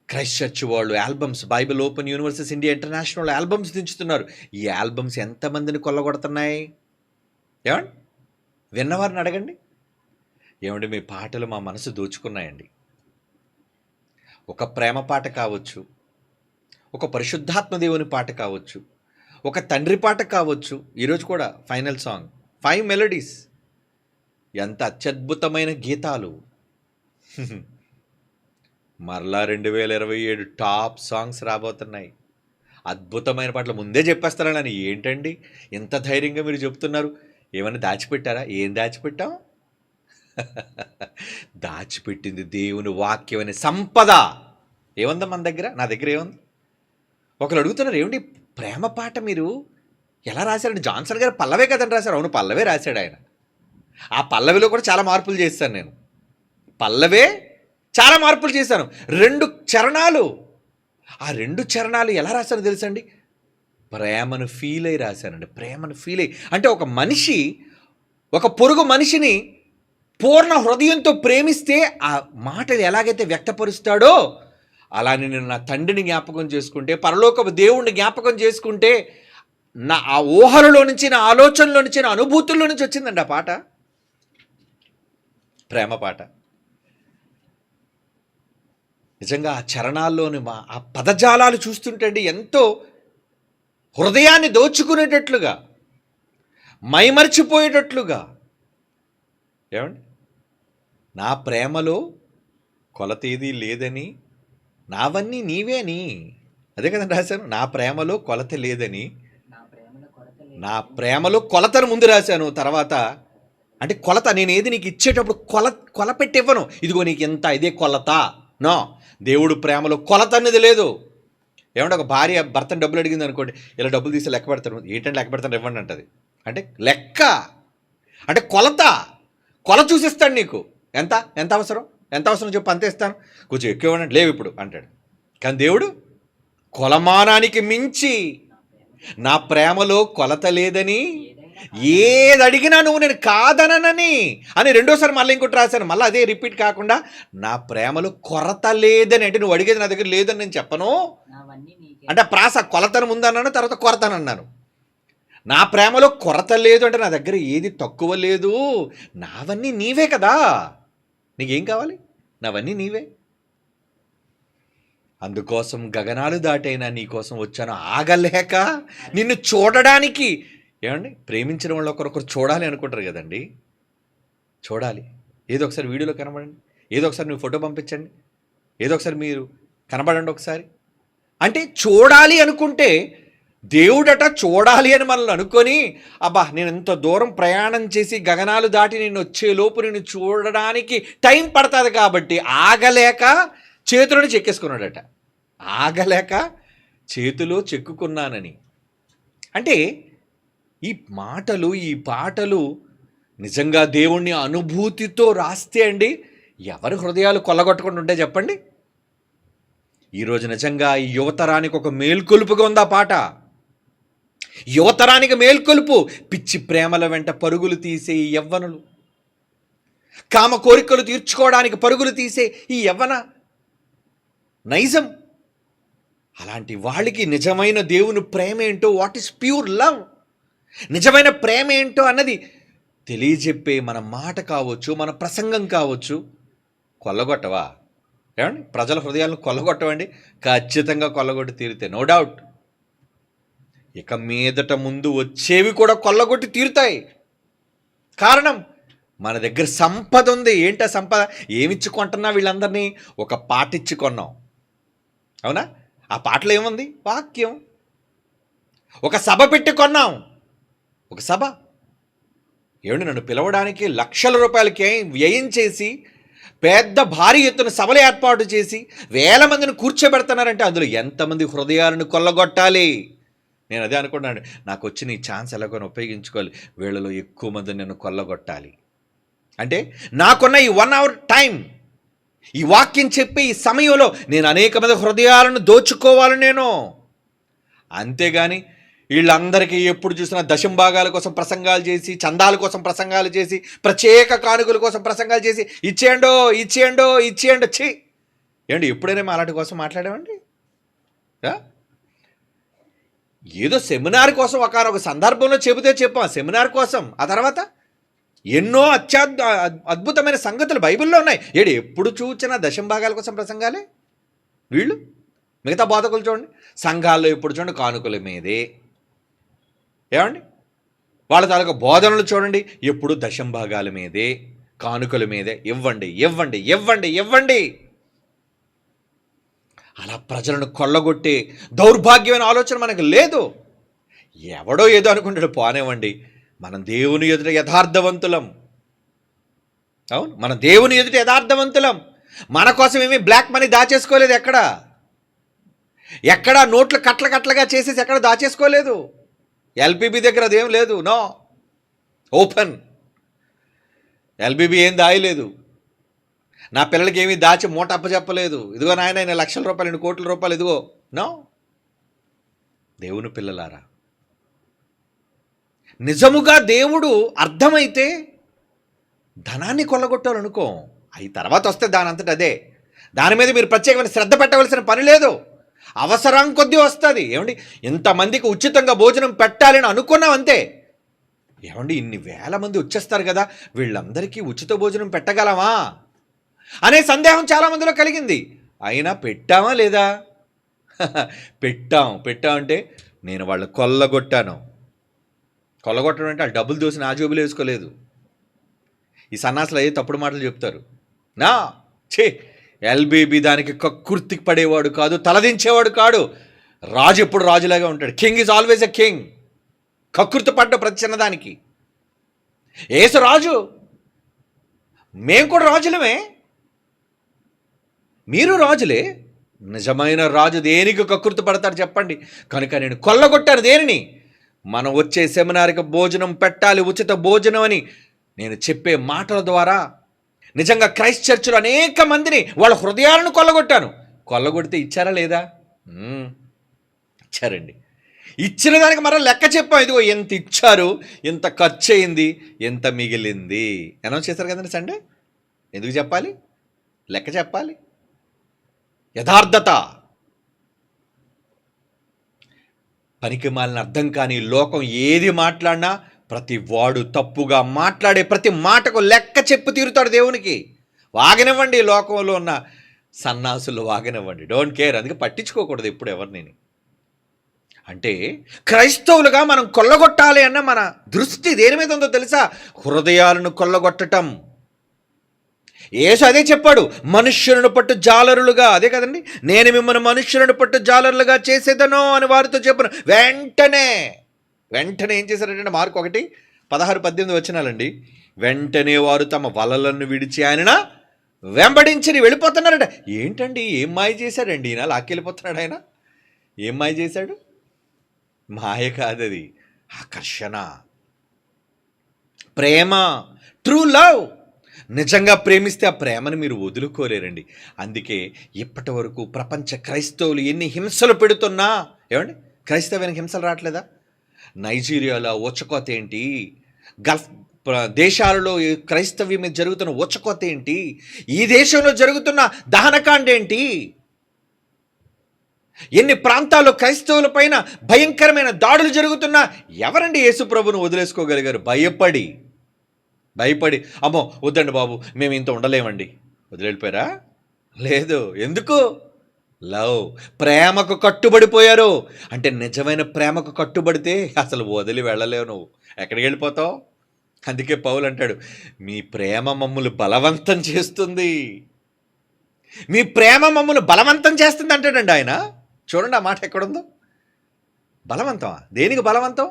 క్రైస్ట్ చర్చ్ వాళ్ళు albums, Bible open universities India international albums దించుతున్నారు. ఈ ఆల్బమ్స్ ఎంతమందిని కొల్లగొడుతున్నాయి? ఏమండి, విన్నవారిని అడగండి. ఏమండి, మీ పాటలు మా మనసు దోచుకున్నాయండి. ఒక ప్రేమ పాట కావచ్చు, ఒక పరిశుద్ధాత్మ దేవుని పాట కావచ్చు, ఒక తండ్రి పాట కావచ్చు. ఈరోజు కూడా ఫైనల్ సాంగ్ 5 మెలోడీస్. ఎంత అత్యద్భుతమైన గీతాలు! మరలా 2027 టాప్ సాంగ్స్ రాబోతున్నాయి. అద్భుతమైన పాటలు ముందే చెప్పేస్తారని ఏంటండి ఇంత ధైర్యంగా మీరు చెప్తున్నారు? ఏమైనా దాచిపెట్టారా? ఏం దాచిపెట్టాం? దాచిపెట్టింది దేవుని వాక్యం అనే సంపద. ఏముందా మన దగ్గర? నా దగ్గర ఏముంది? ఒకరు అడుగుతున్నారు, ఏమిటి ప్రేమ పాట మీరు ఎలా రాశారండి? జాన్సన్ గారు పల్లవే కదండి రాశారు. అవును, పల్లవే రాశాడు ఆయన. ఆ పల్లవిలో కూడా చాలా మార్పులు చేశాను నేను. పల్లవే చాలా మార్పులు చేశాను. 2 చరణాలు. ఆ 2 చరణాలు ఎలా రాశానో తెలుసండి? ప్రేమను ఫీల్ అయి రాశానండి. ప్రేమను ఫీల్ అయ్యి, అంటే ఒక మనిషి ఒక పొరుగు మనిషిని పూర్ణ హృదయంతో ప్రేమిస్తే ఆ మాటలు ఎలాగైతే వ్యక్తపరుస్తాడో అలానే నేను నా తండ్రిని జ్ఞాపకం చేసుకుంటే, పరలోకపు దేవుణ్ణి జ్ఞాపకం చేసుకుంటే, నా ఆ ఊహలలో నుంచి, నా ఆలోచనలో నుంచి, నా అనుభూతుల్లో నుంచి వచ్చిందండి ఆ పాట. ప్రేమ పాట. నిజంగా ఆ చరణాల్లోని ఆ పదజాలాలు చూస్తుంటే అండి ఎంతో హృదయాన్ని దోచుకునేటట్లుగా, మైమర్చిపోయేటట్లుగా. ఏమండి? నా ప్రేమలో కొలతేదీ లేదని, నావన్నీ నీవేని. అదే కదండి రాశాను. నా ప్రేమలో కొలత లేదని, నా ప్రేమలో కొలతను ముందు రాశాను. తర్వాత అంటే కొలత, నేను ఏది నీకు ఇచ్చేటప్పుడు కొల పెట్టి ఇవ్వను. ఇదిగో నీకు ఎంత, ఇదే కొలత. నో, దేవుడు ప్రేమలో కొలత అనేది లేదు. ఏమంటే ఒక భార్య భర్తను డబ్బులు అడిగింది అనుకోండి, ఇలా డబ్బులు తీసి లెక్క పెడతాను. ఏంటంటే లెక్క పెడతాను, ఇవ్వండి అంటది. అంటే లెక్క, అంటే కొల చూసిస్తాడు నీకు. ఎంత ఎంత అవసరం, ఎంత అవసరం చెప్పు, అంతే ఇస్తాను. కొంచెం ఎక్కువ ఇవ్వండి, లేవు ఇప్పుడు అంటాడు. కానీ దేవుడు కొలమానానికి మించి నా ప్రేమలో కొలత లేదని, ఏది అడిగినా నువ్వు నేను కాదనని అని రెండోసారి మళ్ళీ ఇంకోటి రాశాను. మళ్ళీ అదే రిపీట్ కాకుండా, నా ప్రేమలో కొరత లేదని. అంటే నువ్వు అడిగేది నా దగ్గర లేదని నేను చెప్పను. అంటే ప్రాస కొలతను ముందన్నాను, తర్వాత కొరతనన్నాను. నా ప్రేమలో కొరత లేదు అంటే నా దగ్గర ఏది తక్కువ లేదు. నావన్నీ నీవే కదా, నీకేం కావాలి? నావన్నీ నీవే. అందుకోసం గగనాలు దాటైనా నీ కోసం వచ్చాను, ఆగలేక నిన్ను చూడడానికి. ఏమండి? ప్రేమించిన వాళ్ళు ఒకరొకరు చూడాలి అనుకుంటారు కదండి. చూడాలి. ఏదో ఒకసారి వీడియోలో కనబడండి, ఏదో ఒకసారి మీరు ఫోటో పంపించండి, ఏదో ఒకసారి మీరు కనబడండి ఒకసారి. అంటే చూడాలి అనుకుంటే దేవుడట చూడాలి అని మనల్ని అనుకొని, అబ్బా నేను ఎంత దూరం ప్రయాణం చేసి గగనాలు దాటి నేను వచ్చేలోపు నేను చూడడానికి టైం పడుతుంది కాబట్టి ఆగలేక చేతులను చెక్కేసుకున్నాడట. ఆగలేక చేతిలో చెక్కుకున్నానని. అంటే ఈ మాటలు, ఈ పాటలు నిజంగా దేవుణ్ణి అనుభూతితో రాస్తే అండి, ఎవరి హృదయాలు కొల్లగొట్టకుండా ఉంటే చెప్పండి. ఈరోజు నిజంగా ఈ యువతరానికి ఒక మేల్కొలుపుగా ఉంది ఆ పాట. యువతరానికి మేల్కొలుపు. పిచ్చి ప్రేమల వెంట పరుగులు తీసే ఈ యవ్వనులు, కామ కోరికలు తీర్చుకోవడానికి పరుగులు తీసే ఈ యవ్వన నైజం, అలాంటి వాళ్ళకి నిజమైన దేవుని ప్రేమ ఏంటో, వాట్ ఈస్ ప్యూర్ లవ్, నిజమైన ప్రేమ ఏంటో అన్నది తెలియజెప్పే మన మాట కావచ్చు, మన ప్రసంగం కావచ్చు. కొల్లగొట్టవా? ఏమండి? ప్రజల హృదయాలను కొల్లగొట్టవండి? ఖచ్చితంగా కొల్లగొట్టి తీరితే, నో డౌట్. ఇక మీదట ముందు వచ్చేవి కూడా కొల్లగొట్టి తీరుతాయి. కారణం, మన దగ్గర సంపద ఉంది. ఏంటా సంపద? ఏమిచ్చి కొంటున్నా వీళ్ళందరినీ? ఒక పాట ఇచ్చి కొన్నాం, అవునా? ఆ పాటలో ఏముంది? వాక్యం. ఒక సభ పెట్టి కొన్నాం, ఒక సభ. ఏమండి? నన్ను పిలవడానికి లక్షల రూపాయలకి వ్యయం చేసి పెద్ద భారీ ఎత్తున సభలు ఏర్పాటు చేసి వేల మందిని కూర్చోబెడుతున్నారంటే అందులో ఎంతమంది హృదయాలను కొల్లగొట్టాలి? నేను అదే అనుకున్నాను, నాకు వచ్చిన ఈ ఛాన్స్ ఎలాగో ఉపయోగించుకోవాలి, వీళ్ళలో ఎక్కువ మందిని నేను కొల్లగొట్టాలి. అంటే నాకున్న ఈ 1 hour టైం, ఈ వాక్యం చెప్పి ఈ సమయంలో నేను అనేక మంది హృదయాలను దోచుకోవాలి నేను. అంతేగాని వీళ్ళందరికీ ఎప్పుడు చూసినా దశంభాగాల కోసం ప్రసంగాలు చేసి, చందాల కోసం ప్రసంగాలు చేసి, ప్రత్యేక కానుకల కోసం ప్రసంగాలు చేసి, ఇచ్చేయండో ఇచ్చేయండో ఇచ్చేయండో. ఏమండి, ఎప్పుడైనా అలాంటి కోసం మాట్లాడామండి? ఏదో సెమినార్ కోసం ఒక సందర్భంలో చెబితే చెప్పాం, సెమినార్ కోసం. ఆ తర్వాత ఎన్నో అద్భుతమైన సంగతులు బైబిల్లో ఉన్నాయి. ఎప్పుడు చూసినా దశంభాగాల కోసం ప్రసంగాలే వీళ్ళు. మిగతా బోధకులు చూడండి, సంఘాల్లో ఎప్పుడు చూడండి కానుకల మీదే. ఏమండి? వాళ్ళ తాలూకా బోధనలు చూడండి, ఎప్పుడు దశంభాగాల మీదే, కానుకల మీదే. ఇవ్వండి ఇవ్వండి ఇవ్వండి ఇవ్వండి. అలా ప్రజలను కొల్లగొట్టే దౌర్భాగ్యమైన ఆలోచన మనకు లేదు. ఎవడో ఏదో అనుకుంటాడు, పోనివ్వండి. మనం దేవుని ఎదుట యథార్థవంతులం. అవును, మన దేవుని ఎదుట యథార్థవంతులం. మన కోసం ఏమీ బ్లాక్ మనీ దాచేసుకోలేదు. ఎక్కడ నోట్లు కట్లగా చేసేసి ఎక్కడ దాచేసుకోలేదు. ఎల్బీబీ దగ్గర అదేం లేదు. No, open. ఎల్బీబీ ఏం దాయలేదు. నా పిల్లలకి ఏమీ దాచి మూట అప్పచెప్పలేదు. ఇదిగో నాయన, ఇన్ని లక్షల రూపాయలు, ఇన్ని కోట్ల రూపాయలు, ఇదిగో. నో. దేవుని పిల్లలారా, నిజముగా దేవుడు అర్థమైతే ధనాన్ని కొల్లగొట్టాలనుకో, అవి తర్వాత వస్తే దాని అంతటి అదే. దాని మీద మీరు ప్రత్యేకమైన శ్రద్ధ పెట్టవలసిన పని లేదు. అవసరం కొద్దీ వస్తుంది. ఏమండి, ఇంతమందికి ఉచితంగా భోజనం పెట్టాలని అనుకున్నాం అంతే. ఏమండి, ఇన్ని వేల మంది వచ్చేస్తారు కదా, వీళ్ళందరికీ ఉచిత భోజనం పెట్టగలమా అనే సందేహం చాలామందిలో కలిగింది. అయినా పెట్టామా లేదా? పెట్టాం అంటే నేను వాళ్ళు కొల్లగొట్టాను. కొల్లగొట్టడం అంటే వాళ్ళు డబ్బులు దోసి నా జోబులు వేసుకోలేదు. ఈ సన్నాసులు అయ్యే తప్పుడు మాటలు చెప్తారు. నా ఎల్బీబీ దానికి కక్కుర్తికి పడేవాడు కాదు, తలదించేవాడు కాడు. రాజు ఎప్పుడు రాజులాగా ఉంటాడు. King is always a king. కక్కుర్తి పడ్డ ప్రతి చిన్నదానికి. యేసు రాజు, మేము కూడా రాజులమే, మీరు రాజులే. నిజమైన రాజు దేనికి కక్కుర్తి పడతాడు చెప్పండి? కనుక నేను కొల్లగొట్టాను దేనిని? మనం వచ్చే సెమినార్కి భోజనం పెట్టాలి, ఉచిత భోజనం అని నేను చెప్పే మాటల ద్వారా నిజంగా క్రైస్ట్ చర్చిలో అనేక మందిని వాళ్ళ హృదయాలను కొల్లగొట్టాను. కొల్లగొడితే ఇచ్చారా లేదా? ఇచ్చారండి. ఇచ్చిన దానికి మరో లెక్క చెప్పాం. ఇదిగో ఎంత ఇచ్చారు, ఎంత ఖర్చు అయింది, ఎంత మిగిలింది అనౌన్స్ చేశారు కదండి సండే. ఎందుకు చెప్పాలి? లెక్క చెప్పాలి. యథార్థత. పనికి మాలిన అర్థం కాని లోకం ఏది మాట్లాడినా ప్రతి వాడు తప్పుగా మాట్లాడే ప్రతి మాటకు లెక్క చెప్పు తీరుతాడు దేవునికి. వాగనివ్వండి, లోకంలో ఉన్న సన్నాసులు వాగనివ్వండి, డోంట్ కేర్. అందుకే పట్టించుకోకూడదు ఎప్పుడు ఎవరిని. అంటే క్రైస్తవులుగా మనం కొల్లగొట్టాలి అన్న మన దృష్టి దేని మీద ఉందో తెలుసా? హృదయాలను కొల్లగొట్టటం. యేసు అదే చెప్పాడు, మనుష్యులను పట్టు జాలరులుగా. అదే కదండి, నేను మిమ్మల్ని మనుష్యులను పట్టు జాలరులుగా చేసేదను అని వారితో చెప్పను. వెంటనే ఏం చేశారంటే, మార్కు 1:16-18 వచనాలండి. వెంటనే వారు తమ వలలను విడిచి ఆయన వెంబడించి వెళ్ళిపోతున్నారట. ఏంటండి, ఏం మాయ చేశాడండి ఈయన? లాక్కెళ్ళిపోతున్నాడు ఆయన. ఏం మాయ చేశాడు? మాయ కాదది, ఆకర్షణ, ప్రేమ, ట్రూ లవ్. నిజంగా ప్రేమిస్తే ఆ ప్రేమను మీరు వదులుకోలేరండి. అందుకే ఇప్పటి వరకు ప్రపంచ క్రైస్తవులు ఎన్ని హింసలు పెడుతున్నా, ఏమండి, క్రైస్తవానికి హింసలు రావట్లేదా? నైజీరియాలో ఊచకోత ఏంటి, గల్ఫ్ దేశాలలో క్రైస్తవ్యం మీద జరుగుతున్న ఊచకోత ఏంటి, ఈ దేశంలో జరుగుతున్న దహనకాండ ఏంటి, ఎన్ని ప్రాంతాల్లో క్రైస్తవుల పైన భయంకరమైన దాడులు జరుగుతున్నా ఎవరండి యేసు ప్రభువును వదిలేసుకోగలిగారు? భయపడి అమ్మో వద్దండి బాబు, మేము ఇంత ఉండలేమండి, వదిలేళ్ళిపోయారా? లేదు. ఎందుకు? లవ్, ప్రేమకు కట్టుబడిపోయారు. అంటే నిజమైన ప్రేమకు కట్టుబడితే అసలు వదిలి వెళ్ళలేవు నువ్వు. ఎక్కడికి వెళ్ళిపోతావు? అందుకే పౌలు అంటాడు, మీ ప్రేమ మమ్ములు బలవంతం చేస్తుంది. మీ ప్రేమ మమ్ములు బలవంతం చేస్తుంది అంటాడండి ఆయన. చూడండి ఆ మాట ఎక్కడుందో. బలవంతమా? దేనికి బలవంతం?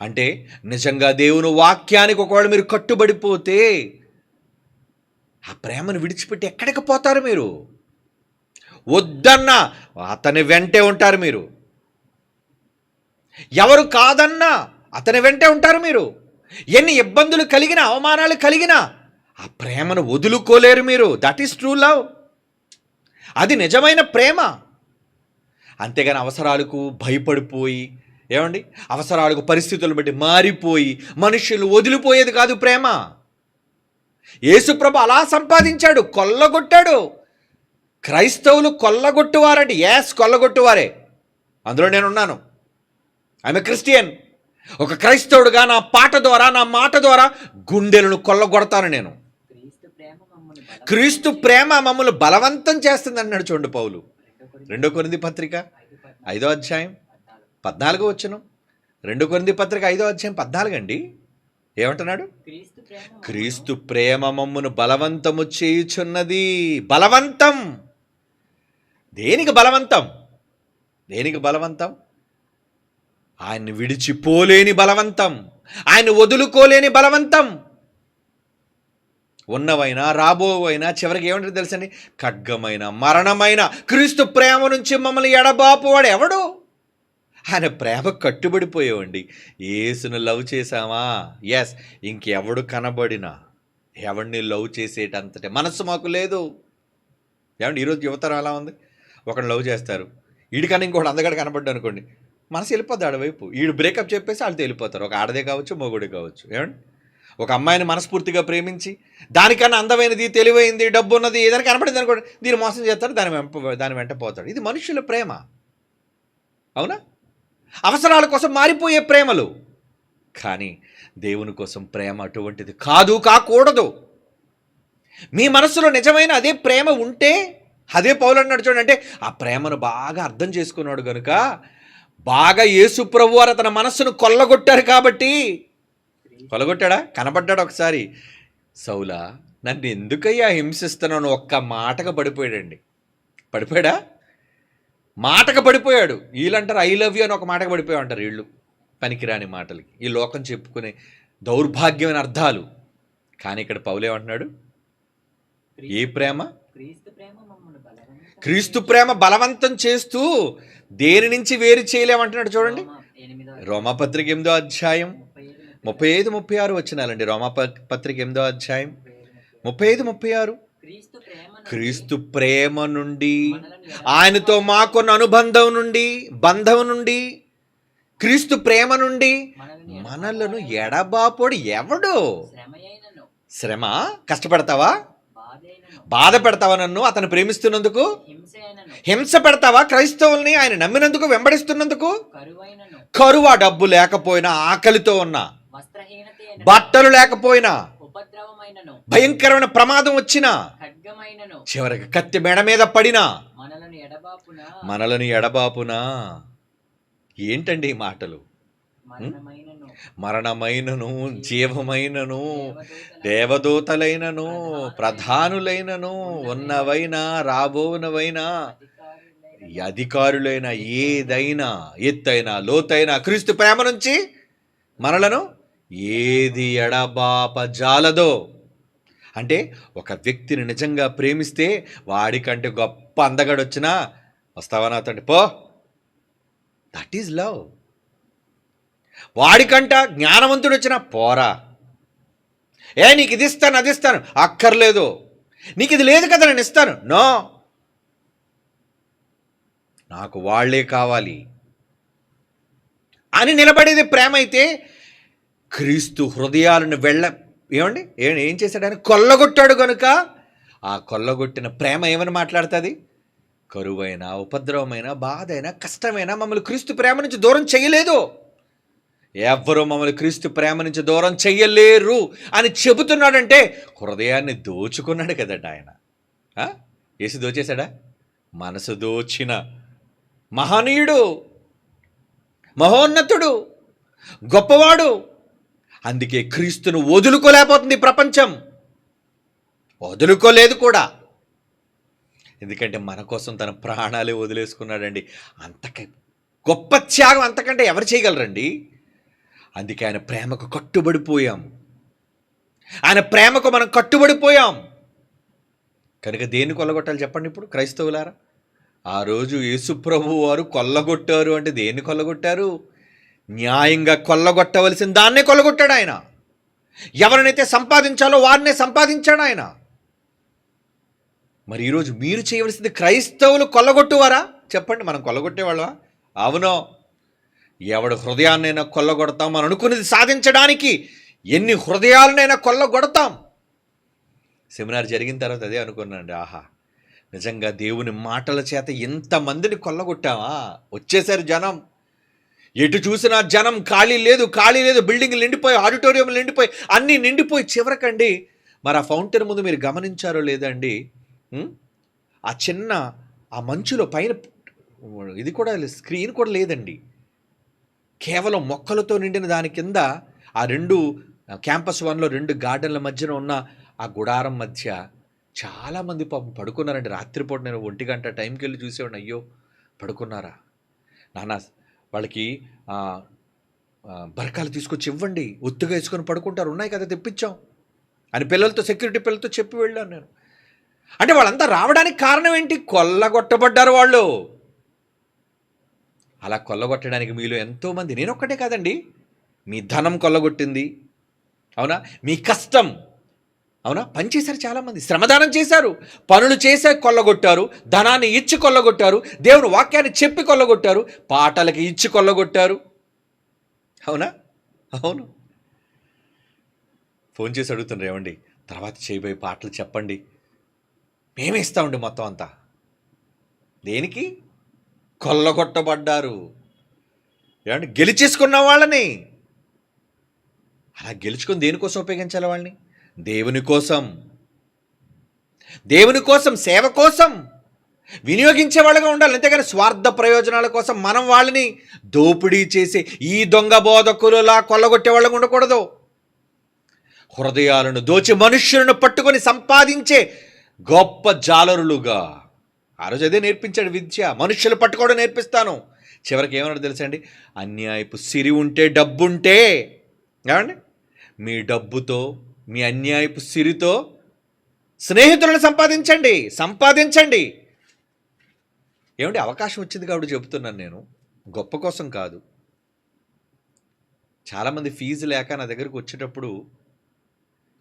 అంటే నిజంగా దేవుని వాక్యానికి ఒకవేళ మీరు కట్టుబడిపోతే ఆ ప్రేమను విడిచిపెట్టి ఎక్కడికి పోతారు మీరు? వద్దన్నా అతని వెంటే ఉంటారు మీరు. ఎవరు కాదన్నా అతని వెంటే ఉంటారు మీరు. ఎన్ని ఇబ్బందులు కలిగినా, అవమానాలు కలిగినా ఆ ప్రేమను వదులుకోలేరు మీరు. That is true love. అది నిజమైన ప్రేమ. అంతేగాని అవసరాలకు భయపడిపోయి, ఏమండి, అవసరాలకు పరిస్థితులను బట్టి మారిపోయి మనుషులు వదిలిపోయేది కాదు ప్రేమ. యేసుప్రభు అలా సంపాదించాడు, కొల్లగొట్టాడు. క్రైస్తవులు కొల్లగొట్టువారండి. కొల్లగొట్టువారే. అందులో నేనున్నాను. I'm a Christian. ఒక క్రైస్తవుడుగా నా పాట ద్వారా, నా మాట ద్వారా గుండెలను కొల్లగొడతాను నేను. క్రీస్తు ప్రేమ మమ్మల్ని బలవంతం చేస్తుంది అన్నాడు చూడండి పౌలు. 2 కొరింథీ పత్రిక 5వ అధ్యాయం 14వ వచనం. 2 కొరింథీ పత్రిక 5వ అధ్యాయం 14 అండి. ఏమంటున్నాడు? క్రీస్తు ప్రేమ మమ్మును బలవంతము చేయుచున్నది. బలవంతం. దేనికి బలవంతం? దేనికి బలవంతం? ఆయన్ని విడిచిపోలేని బలవంతం, ఆయన వదులుకోలేని బలవంతం. ఉన్నవైనా రాబోవైనా చివరికి ఏమంటారు తెలుసండి? ఖడ్గమైన మరణమైన క్రీస్తు ప్రేమ నుంచి మమ్మల్ని ఎడబాపువాడు ఎవడు? ఆయన ప్రేమ కట్టుబడిపోయేవండి. యేసును లవ్ చేశామా? ఎస్. ఇంకెవడు కనబడినా ఎవడిని లవ్ చేసేటంతటి మనస్సు మాకు లేదు. ఏమండి ఈరోజు యువతరం అలా ఉంది. ఒకడు లవ్ చేస్తారు, వీడికన్నా ఇంకోటి అందగాడు కనబడ్డా అనుకోండి, మనసు వెళ్ళిపోద్ది ఆడవైపు. వీడు బ్రేకప్ చెప్పేసి వాళ్ళతో వెళ్ళిపోతారు. ఒక ఆడదే కావచ్చు, మొగుడే కావచ్చు. ఏమండి ఒక అమ్మాయిని మనస్ఫూర్తిగా ప్రేమించి దానికన్నా అందమైనది, తెలివైంది, డబ్బు ఉన్నది ఏదైనా కనపడింది అనుకోండి, దీన్ని మోసం చేస్తాడు, దాని వెంట పోతాడు. ఇది మనుషుల ప్రేమ, అవునా? అవసరాల కోసం మారిపోయే ప్రేమలు. కానీ దేవుని కోసం ప్రేమ అటువంటిది కాదు, కాకూడదు. మీ మనసులో నిజమైన అదే ప్రేమ ఉంటే, అదే పౌలు అన్నాడు చూడండి, అంటే ఆ ప్రేమను బాగా అర్థం చేసుకున్నాడు కనుక, బాగా యేసు ప్రభు వారు తన మనస్సును కొల్లగొట్టారు కాబట్టి. కొల్లగొట్టాడా? కనబడ్డాడు ఒకసారి. సౌలా, నన్ను ఎందుకయ్యా హింసిస్తున్నాను? ఒక్క మాటగా పడిపోయాడండి. పడిపోయాడా? మాటగా పడిపోయాడు. వీళ్ళంటారు ఐ లవ్ యూ అని ఒక మాటగా పడిపోయా అంటారు వీళ్ళు. పనికిరాని మాటలకి, ఈ లోకం చెప్పుకునే దౌర్భాగ్యమైన అర్థాలు. కానీ ఇక్కడ పౌలేమంటున్నాడు? ఏ ప్రేమ? క్రీస్తు ప్రేమ బలవంతం చేస్తూ దేని నుంచి వేరు చేయలేమంటున్నాడు చూడండి. రోమాపత్రిక 8వ అధ్యాయం 35-36 వచనాలండి. రోమాపత్రిక 8వ అధ్యాయం 35-36. క్రీస్తు ప్రేమ నుండి, ఆయనతో మాకున్న అనుబంధం నుండి, బంధం నుండి, క్రీస్తు ప్రేమ నుండి మనలను ఎడబాపోడు ఎవడు? శ్రమ? కష్టపెడతావా? బాధ పెడతావా? నన్ను అతను ప్రేమిస్తున్నందుకు హింస పెడతావా? క్రైస్తవుల్ని ఆయన నమ్మినందుకు, వెంబడిస్తున్నందుకు కరువా? డబ్బు లేకపోయినా, ఆకలితో ఉన్నా, బట్టలు లేకపోయినా, భయంకరమైన ప్రమాదం వచ్చినా, చివరికి కత్తి మెడ మీద పడినా మనలను ఎడబాపునా. ఏంటండి ఈ మాటలు? మరణమైనను, జీవమైనను, దేవదూతలైనను, ప్రధానులైనను, ఉన్నవైనా రాబోనవైనా, అధికారులైన, ఏదైనా, ఎత్తైనా లోతైనా క్రీస్తు ప్రేమ నుంచి మనలను ఏది ఎడబాపజాలదో. అంటే ఒక వ్యక్తిని నిజంగా ప్రేమిస్తే వాడికంటే గొప్ప అందగాడొచ్చినా వస్తావా నాతోటి? పో. That is love. వాడికంట జ్ఞానవంతుడు వచ్చినా పోరా. నీకు ఇది ఇస్తాను, అది ఇస్తాను, అక్కర్లేదు. నీకు ఇది లేదు కదా, నేను ఇస్తాను, నో, నాకు వాళ్లే కావాలి అని నిలబడేది ప్రేమ అయితే, క్రీస్తు హృదయాలను ఏం చేశాడు? ఆయన కొల్లగొట్టాడు కనుక ఆ కొల్లగొట్టిన ప్రేమ ఏమని మాట్లాడుతుంది? కరువైన, ఉపద్రవమైన, బాధ అయినా, కష్టమైనా మమ్మల్ని క్రీస్తు ప్రేమ నుంచి దూరం చేయలేదు. ఎవ్వరూ మమ్మల్ని క్రీస్తు ప్రేమ నుంచి దూరం చెయ్యలేరు అని చెబుతున్నాడంటే హృదయాన్ని దోచుకున్నాడు కదండి ఆయన. యేసు దోచేశాడా? మనసు దోచిన మహనీయుడు, మహోన్నతుడు, గొప్పవాడు. అందుకే క్రీస్తును వదులుకోలేకపోతుంది ప్రపంచం, వదులుకోలేదు కూడా. ఎందుకంటే మన కోసం తన ప్రాణాలే వదిలేసుకున్నాడండి. గొప్ప త్యాగం అంతకంటే ఎవరు చేయగలరండి? అందుకే ఆయన ప్రేమకు కట్టుబడిపోయాం. ఆయన ప్రేమకు మనం కట్టుబడిపోయాం కనుక దేన్ని కొల్లగొట్టాలి చెప్పండి ఇప్పుడు క్రైస్తవులారా? ఆ రోజు యేసు ప్రభు వారు కొల్లగొట్టారు అంటే దేన్ని కొల్లగొట్టారు? న్యాయంగా కొల్లగొట్టవలసిన దాన్నే కొల్లగొట్టాడు ఆయన. ఎవరినైతే సంపాదించాలో వారినే సంపాదించాడు ఆయన. మరి ఈరోజు మీరు చేయవలసింది, క్రైస్తవులు కొల్లగొట్టువారా చెప్పండి? మనం కొల్లగొట్టేవాళ్ళవా? అవునో. ఎవడు హృదయాన్నైనా కొల్లగొడతాం అని అనుకునేది సాధించడానికి ఎన్ని హృదయాలనైనా కొల్లగొడతాం. సెమినార్ జరిగిన తర్వాత అదే అనుకున్నానండి, ఆహా, నిజంగా దేవుని మాటల చేత ఎంతమందిని కొల్లగొట్టామా. వచ్చేసారు జనం, ఎటు చూసినా జనం, ఖాళీ లేదు, బిల్డింగ్లు నిండిపోయి, ఆడిటోరియంలు నిండిపోయి, అన్నీ నిండిపోయి చివరకండి మరి ఆ ఫౌంటైన్ ముందు మీరు గమనించారో లేదండి, ఆ మంచులో పైన ఇది కూడా స్క్రీన్ కూడా లేదండి, కేవలం మొక్కలతో నిండిన దాని కింద ఆ 2 క్యాంపస్ 1లో 2 గార్డెన్ల మధ్యన ఉన్న ఆ గుడారం మధ్య చాలామంది పాపం పడుకున్నారండి. రాత్రిపూట నేను 1 టైంకి వెళ్ళి చూసేవాడిని. అయ్యో పడుకున్నారా నాన్న, వాళ్ళకి బరకాలు తీసుకొచ్చి ఇవ్వండి, ఒత్తుగా వేసుకొని పడుకుంటారు, ఉన్నాయి కదా తెప్పించాం అని పిల్లలతో, సెక్యూరిటీ పిల్లలతో చెప్పి వెళ్ళాను నేను. అంటే వాళ్ళంతా రావడానికి కారణం ఏంటి? కొల్లగొట్టబడ్డారు వాళ్ళు. అలా కొల్లగొట్టడానికి మీలో ఎంతోమంది, నేను ఒక్కటే కాదండి, మీ ధనం కొల్లగొట్టింది, అవునా, మీ కష్టం, అవునా, పనిచేశారు, చాలామంది శ్రమదానం చేశారు, పనులు చేసే కొల్లగొట్టారు, ధనాన్ని ఇచ్చి కొల్లగొట్టారు, దేవుని వాక్యాన్ని చెప్పి కొల్లగొట్టారు, పాటలకి ఇచ్చి కొల్లగొట్టారు, అవునా, అవును. ఫోన్ చేసి అడుగుతున్నారు, ఏమండి తర్వాత చేయబోయే పాటలు చెప్పండి, మేమే ఇస్తామండి మొత్తం అంతా. దేనికి? కొల్లగొట్టబడ్డారు. ఏమండి, గెలిచేసుకున్న వాళ్ళని. అలా గెలుచుకొని దేనికోసం ఉపయోగించాలి వాళ్ళని? దేవుని కోసం, దేవుని కోసం, సేవ కోసం వినియోగించే వాళ్ళగా ఉండాలి. అంతేగాని స్వార్థ ప్రయోజనాల కోసం మనం వాళ్ళని దోపిడీ చేసే ఈ దొంగ బోధకులులా కొల్లగొట్టే వాళ్ళగా ఉండకూడదు. హృదయాలను దోచి మనుష్యులను పట్టుకొని సంపాదించే గొప్ప జాలరులుగా ఆ రోజు అదే నేర్పించాడు విద్య. మనుష్యులు పట్టుకోవడం నేర్పిస్తాను. చివరికి ఏమన్నాడు తెలుసండి? అన్యాయపు సిరి ఉంటే, డబ్బుంటే, ఏమండి, మీ డబ్బుతో, మీ అన్యాయపు సిరితో స్నేహితులను సంపాదించండి. ఏమండి, అవకాశం వచ్చింది కాబట్టి చెబుతున్నాను నేను, గొప్ప కోసం కాదు. చాలామంది ఫీజు లేక నా దగ్గరకు వచ్చేటప్పుడు,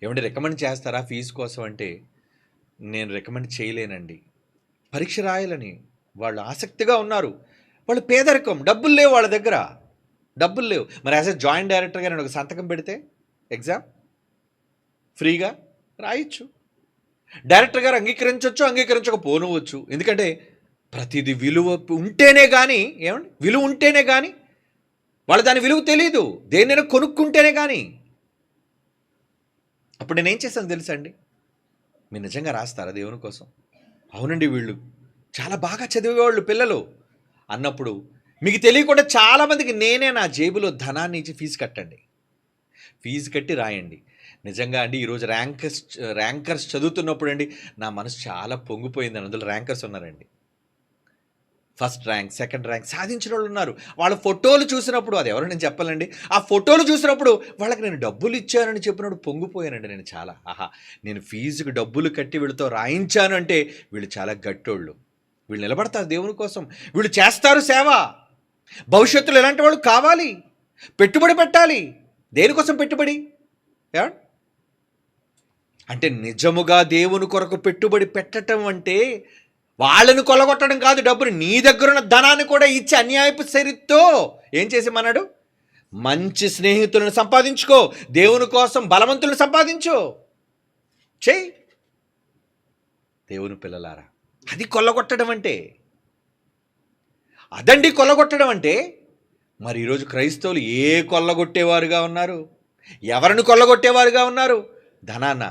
ఏమండి రికమెండ్ చేస్తారా ఫీజు కోసం అంటే, నేను రికమెండ్ చేయలేనండి. పరీక్ష రాయాలని వాళ్ళు ఆసక్తిగా ఉన్నారు. వాళ్ళు పేదరికం, డబ్బులు లేవు వాళ్ళ దగ్గర, డబ్బులు లేవు. మరి యాజ్ ఎ జాయింట్ డైరెక్టర్గా నేను ఒక సంతకం పెడితే ఎగ్జామ్ ఫ్రీగా రాయొచ్చు. డైరెక్టర్ గారు అంగీకరించవచ్చు, అంగీకరించకపోనవచ్చు. ఎందుకంటే ప్రతిదీ విలువ ఉంటేనే కానీ, ఏమండి, విలువ ఉంటేనే కానీ వాళ్ళు దాని విలువ తెలియదు. దేన్నైనా కొనుక్కుంటేనే కానీ. అప్పుడు నేనేం చేశాను తెలుసా అండి? మీరు నిజంగా రాస్తారా దేవుని కోసం? అవునండి, వీళ్ళు చాలా బాగా చదివేవాళ్ళు పిల్లలు అన్నప్పుడు మీకు తెలియకుండా చాలామందికి నేనే నా జేబులో ధనాన్ని ఇచ్చి ఫీజు కట్టి రాయండి. నిజంగా అండి, ఈరోజు ర్యాంకర్స్ చదువుతున్నప్పుడు అండి నా మనసు చాలా పొంగిపోయింది. అందులో ర్యాంకర్స్ ఉన్నారండి, ఫస్ట్ ర్యాంక్, సెకండ్ ర్యాంక్ సాధించిన వాళ్ళు ఉన్నారు. వాళ్ళ ఫోటోలు చూసినప్పుడు, అది ఎవరో నేను చెప్పాలండి, ఆ ఫోటోలు చూసినప్పుడు వాళ్ళకి నేను డబ్బులు ఇచ్చానని చెప్పినప్పుడు పొంగిపోయానండి నేను చాలా. నేను ఫీజుకి డబ్బులు కట్టి వీళ్ళతో రాయించాను అంటే వీళ్ళు చాలా గట్టోళ్ళు, వీళ్ళు నిలబడతారు దేవుని కోసం, వీళ్ళు చేస్తారు సేవ. భవిష్యత్తులో ఎలాంటి వాళ్ళు కావాలి? పెట్టుబడి పెట్టాలి. దేనికోసం పెట్టుబడి? అంటే నిజముగా దేవుని కొరకు పెట్టుబడి పెట్టడం అంటే వాళ్ళని కొలగొట్టడం కాదు, డబ్బుని, నీ దగ్గర ఉన్న ధనాన్ని కూడా ఇచ్చి అన్యాయపు చరిత్తో ఏం చేసేమన్నాడు? మంచి స్నేహితులను సంపాదించుకో, దేవుని కోసం బలవంతులను సంపాదించు, చెయ్యి. దేవుని పిల్లలారా, అది కొల్లగొట్టడం అంటే, అదండి కొల్లగొట్టడం అంటే. మరి ఈరోజు క్రైస్తవులు ఏ కొల్లగొట్టేవారుగా ఉన్నారు? ఎవరిని కొల్లగొట్టేవారుగా ఉన్నారు? ధనాన్న,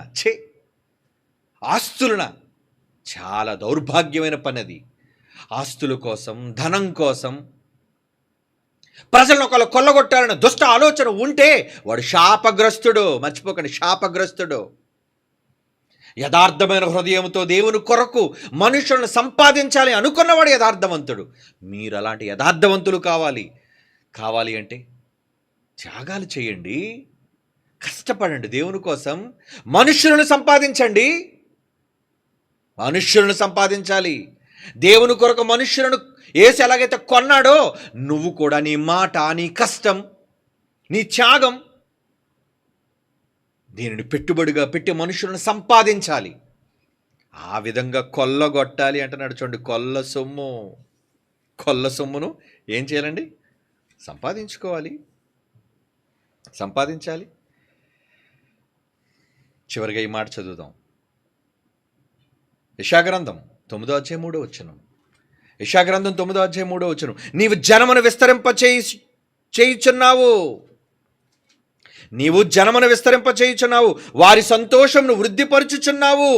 ఆస్తులన. చాలా దౌర్భాగ్యమైన పని అది. ఆస్తుల కోసం, ధనం కోసం ప్రజలను ఒకళ్ళు కొల్లగొట్టాలన్న దుష్ట ఆలోచన ఉంటే వాడు శాపగ్రస్తుడు. మర్చిపోకండి, శాపగ్రస్తుడు. యథార్థమైన హృదయంతో దేవుని కొరకు మనుషులను సంపాదించాలి అనుకున్నవాడు యథార్థవంతుడు. మీరు అలాంటి యథార్థవంతులు కావాలి అంటే త్యాగాలు చేయండి, కష్టపడండి దేవుని కోసం. మనుషులను సంపాదించాలి. దేవుని కొరకు మనుష్యులను యేసు ఎలాగైతే కొన్నాడో, నువ్వు కూడా నీ మాట, నీ కష్టం, నీ త్యాగం, దీనిని పెట్టుబడిగా పెట్టి మనుషులను సంపాదించాలి. ఆ విధంగా కొల్లగొట్టాలి అంటున్నాడు. చూడండి, కొల్ల సొమ్మును ఏం చేయాలండి? సంపాదించాలి. చివరిగా ఈ మాట చదువుదాం. యెషయాగ్రంథం 9:3. యెషయాగ్రంథం 9:3. నీవు జనమును విస్తరింపచేయుచున్నావు, వారి సంతోషమును వృద్ధిపరుచుచున్నావు.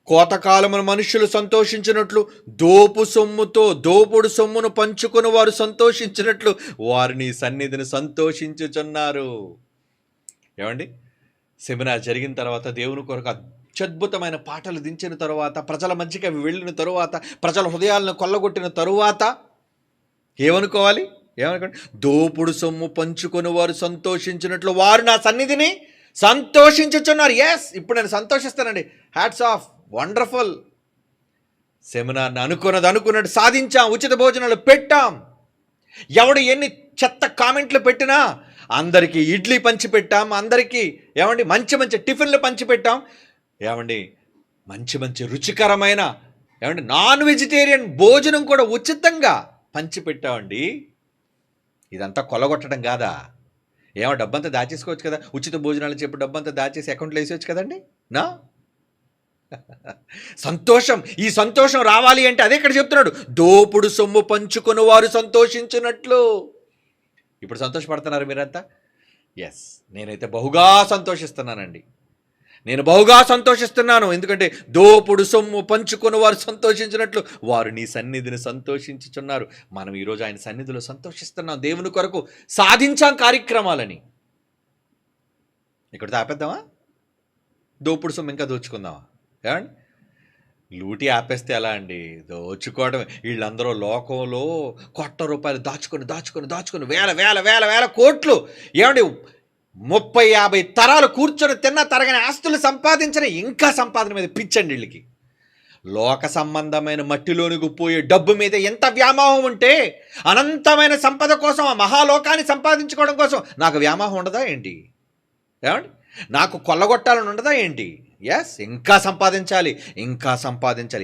కోతకాలమున మనుష్యులు సంతోషించినట్లు, దోపుడు సొమ్మును పంచుకుని వారు సంతోషించినట్లు వారు నీ సన్నిధిని సంతోషించుచున్నారు. ఏమండి, సెమినార్ జరిగిన తర్వాత దేవుని కొరకు అత్యద్భుతమైన పాటలు దించిన తరువాత, ప్రజల మధ్యకి అవి వెళ్ళిన తరువాత, ప్రజల హృదయాలను కొల్లగొట్టిన తరువాత ఏమనుకోవాలి? ఏమనుకోండి, దోపుడు సొమ్ము పంచుకొని వారు సంతోషించినట్లు వారు నా సన్నిధిని సంతోషించుచున్నారు. ఎస్, ఇప్పుడు నేను సంతోషిస్తానండి. Hats off, wonderful. సెమినార్ని అనుకున్నట్టు సాధించాం, ఉచిత భోజనాలు పెట్టాం. ఎవడు ఎన్ని చెత్త కామెంట్లు పెట్టినా అందరికీ ఇడ్లీ పంచిపెట్టాం, అందరికీ ఏమండి మంచి మంచి టిఫిన్లు పంచిపెట్టాం, ఏమండి మంచి రుచికరమైన ఏమండి నాన్ వెజిటేరియన్ భోజనం కూడా ఉచితంగా పంచిపెట్టామండి. ఇదంతా కొల్లగొట్టడం కాదా? ఏమో డబ్బంతా దాచేసుకోవచ్చు కదా, ఉచిత భోజనాలు చెప్పి డబ్బంతా దాచేసి అకౌంట్లో వేసేవచ్చు కదండి. నా సంతోషం, ఈ సంతోషం రావాలి అంటే అదే ఇక్కడ చెప్తున్నాడు, దోపుడు సొమ్ము పంచుకొని వారు సంతోషించినట్లు. ఇప్పుడు సంతోషపడుతున్నారు మీరంతా? ఎస్, నేనైతే బహుగా సంతోషిస్తున్నానండి. నేను బహుగా సంతోషిస్తున్నాను. ఎందుకంటే దోపుడు సొమ్ము పంచుకొని వారు సంతోషించినట్లు వారు నీ సన్నిధిని సంతోషించుచున్నారు. మనం ఈరోజు ఆయన సన్నిధిలో సంతోషిస్తున్నాం. దేవుని కొరకు సాధించాం కార్యక్రమాలని. ఇక్కడ ఆపేద్దామా? దోపుడు సొమ్ము ఇంకా దోచుకుందామా? ఏమండి, లూటి ఆపేస్తే ఎలా అండి? దోచుకోవడం. వీళ్ళందరూ లోకంలో ₹1,00,00,000 దాచుకొని వేల వేల వేల వేల కోట్లు, ఏమండి 30-50 తరాలు కూర్చొని తిన్న తరగని ఆస్తులు సంపాదించిన ఇంకా సంపాదన మీద పిచ్చండి వీళ్ళకి. లోక సంబంధమైన మట్టిలోనికి పోయే డబ్బు మీద ఎంత వ్యామోహం ఉంటే అనంతమైన సంపద కోసం, ఆ మహాలోకాన్ని సంపాదించుకోవడం కోసం నాకు వ్యామోహం ఉండదా ఏంటి? ఏమండి, నాకు కొల్లగొట్టాలని ఉండదా ఏంటి? ఎస్, ఇంకా సంపాదించాలి.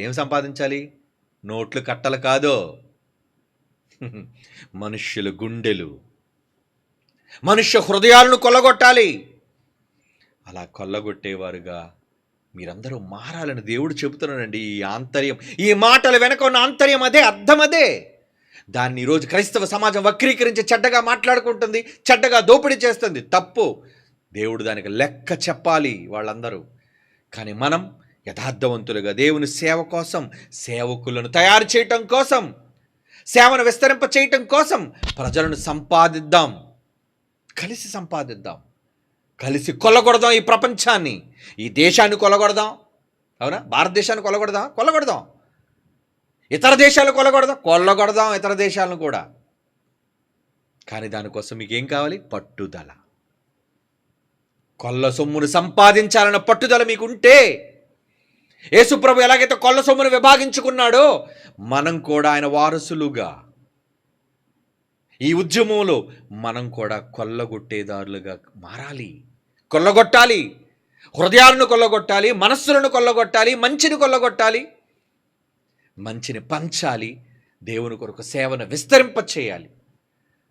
ఏం సంపాదించాలి? నోట్లు కట్టలు కాదు, మనుష్యుల గుండెలు, మనుష్య హృదయాలను కొల్లగొట్టాలి. అలా కొల్లగొట్టేవారుగా మీరందరూ మారాలని దేవుడు చెబుతున్నాడండి. ఈ ఆంతర్యం, ఈ మాటల వెనక ఉన్న ఆంతర్యం అదే, అర్థం అదే. దాన్ని ఈరోజు క్రైస్తవ సమాజం వక్రీకరించి చెడ్డగా మాట్లాడుకుంటుంది, చెడ్డగా దోపిడీ చేస్తుంది. తప్పు. దేవుడు దానికి లెక్క చెప్పాలి వాళ్ళందరూ. కానీ మనం యథార్థవంతులుగా దేవుని సేవ కోసం, సేవకులను తయారు చేయటం కోసం, సేవను విస్తరింప చేయటం కోసం ప్రజలను సంపాదిద్దాం, కలిసి సంపాదిద్దాం, కలిసి కొల్లగొడదాం. ఈ ప్రపంచాన్ని, ఈ దేశాన్ని కొల్లగొడదాం. అవునా? భారతదేశాన్ని కొల్లగొడదాం. ఇతర దేశాలు కొల్లగొడదాం ఇతర దేశాలను కూడా. కానీ దానికోసం మీకు ఏం కావాలి? పట్టుదల. కొల్ల సొమ్మును సంపాదించాలన్న పట్టుదల మీకుంటే, యేసుప్రభు ఎలాగైతే కొల్ల సొమ్మును విభాగించుకున్నాడో మనం కూడా ఆయన వారసులుగా ఈ ఉద్యమంలో మనం కూడా కొల్లగొట్టేదారులుగా మారాలి. కొల్లగొట్టాలి, హృదయాలను కొల్లగొట్టాలి, మనస్సులను కొల్లగొట్టాలి, మంచిని కొల్లగొట్టాలి, మంచిని పంచాలి, దేవుని కొరకు సేవను విస్తరింప చేయాలి.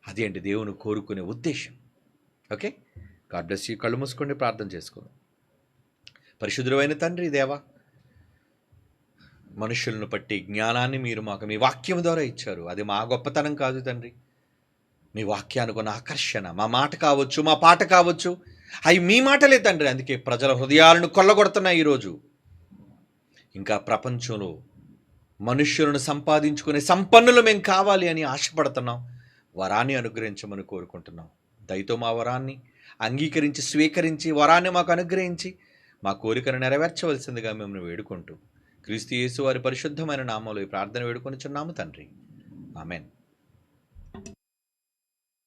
అదేంటి దేవుని కోరుకునే ఉద్దేశం. Okay, God bless you. కళ్ళు మూసుకోండి, ప్రార్థన చేసుకుందాం. పరిశుద్ధుడైన తండ్రి దేవా, మనుషులను బట్టి జ్ఞానాన్ని మీరు మాకు మీ వాక్యం ద్వారా ఇచ్చారు. అది మా గొప్పతనం కాదు తండ్రి, మీ వాక్యానికి ఉన్న ఆకర్షణ. మా మాట కావచ్చు, మా పాట కావచ్చు, అవి మీ మాటలే తండ్రి. అందుకే ప్రజల హృదయాలను కొల్లగొడుతున్నాయి ఈరోజు. ఇంకా ప్రపంచంలో మనుష్యులను సంపాదించుకునే సంపన్నులు మేము కావాలి అని ఆశపడుతున్నాం. వరాన్ని అనుగ్రహించమని కోరుకుంటున్నాం. దయతో మా వరాన్ని అంగీకరించి, స్వీకరించి, వరాన్ని మాకు అనుగ్రహించి మా కోరికను నెరవేర్చవలసిందిగా మిమ్మల్ని వేడుకుంటూ క్రీస్తు యేసు వారి పరిశుద్ధమైన నామంలో ఈ ప్రార్థన వేడుకొనిచున్నాము తండ్రి. ఆమెన్.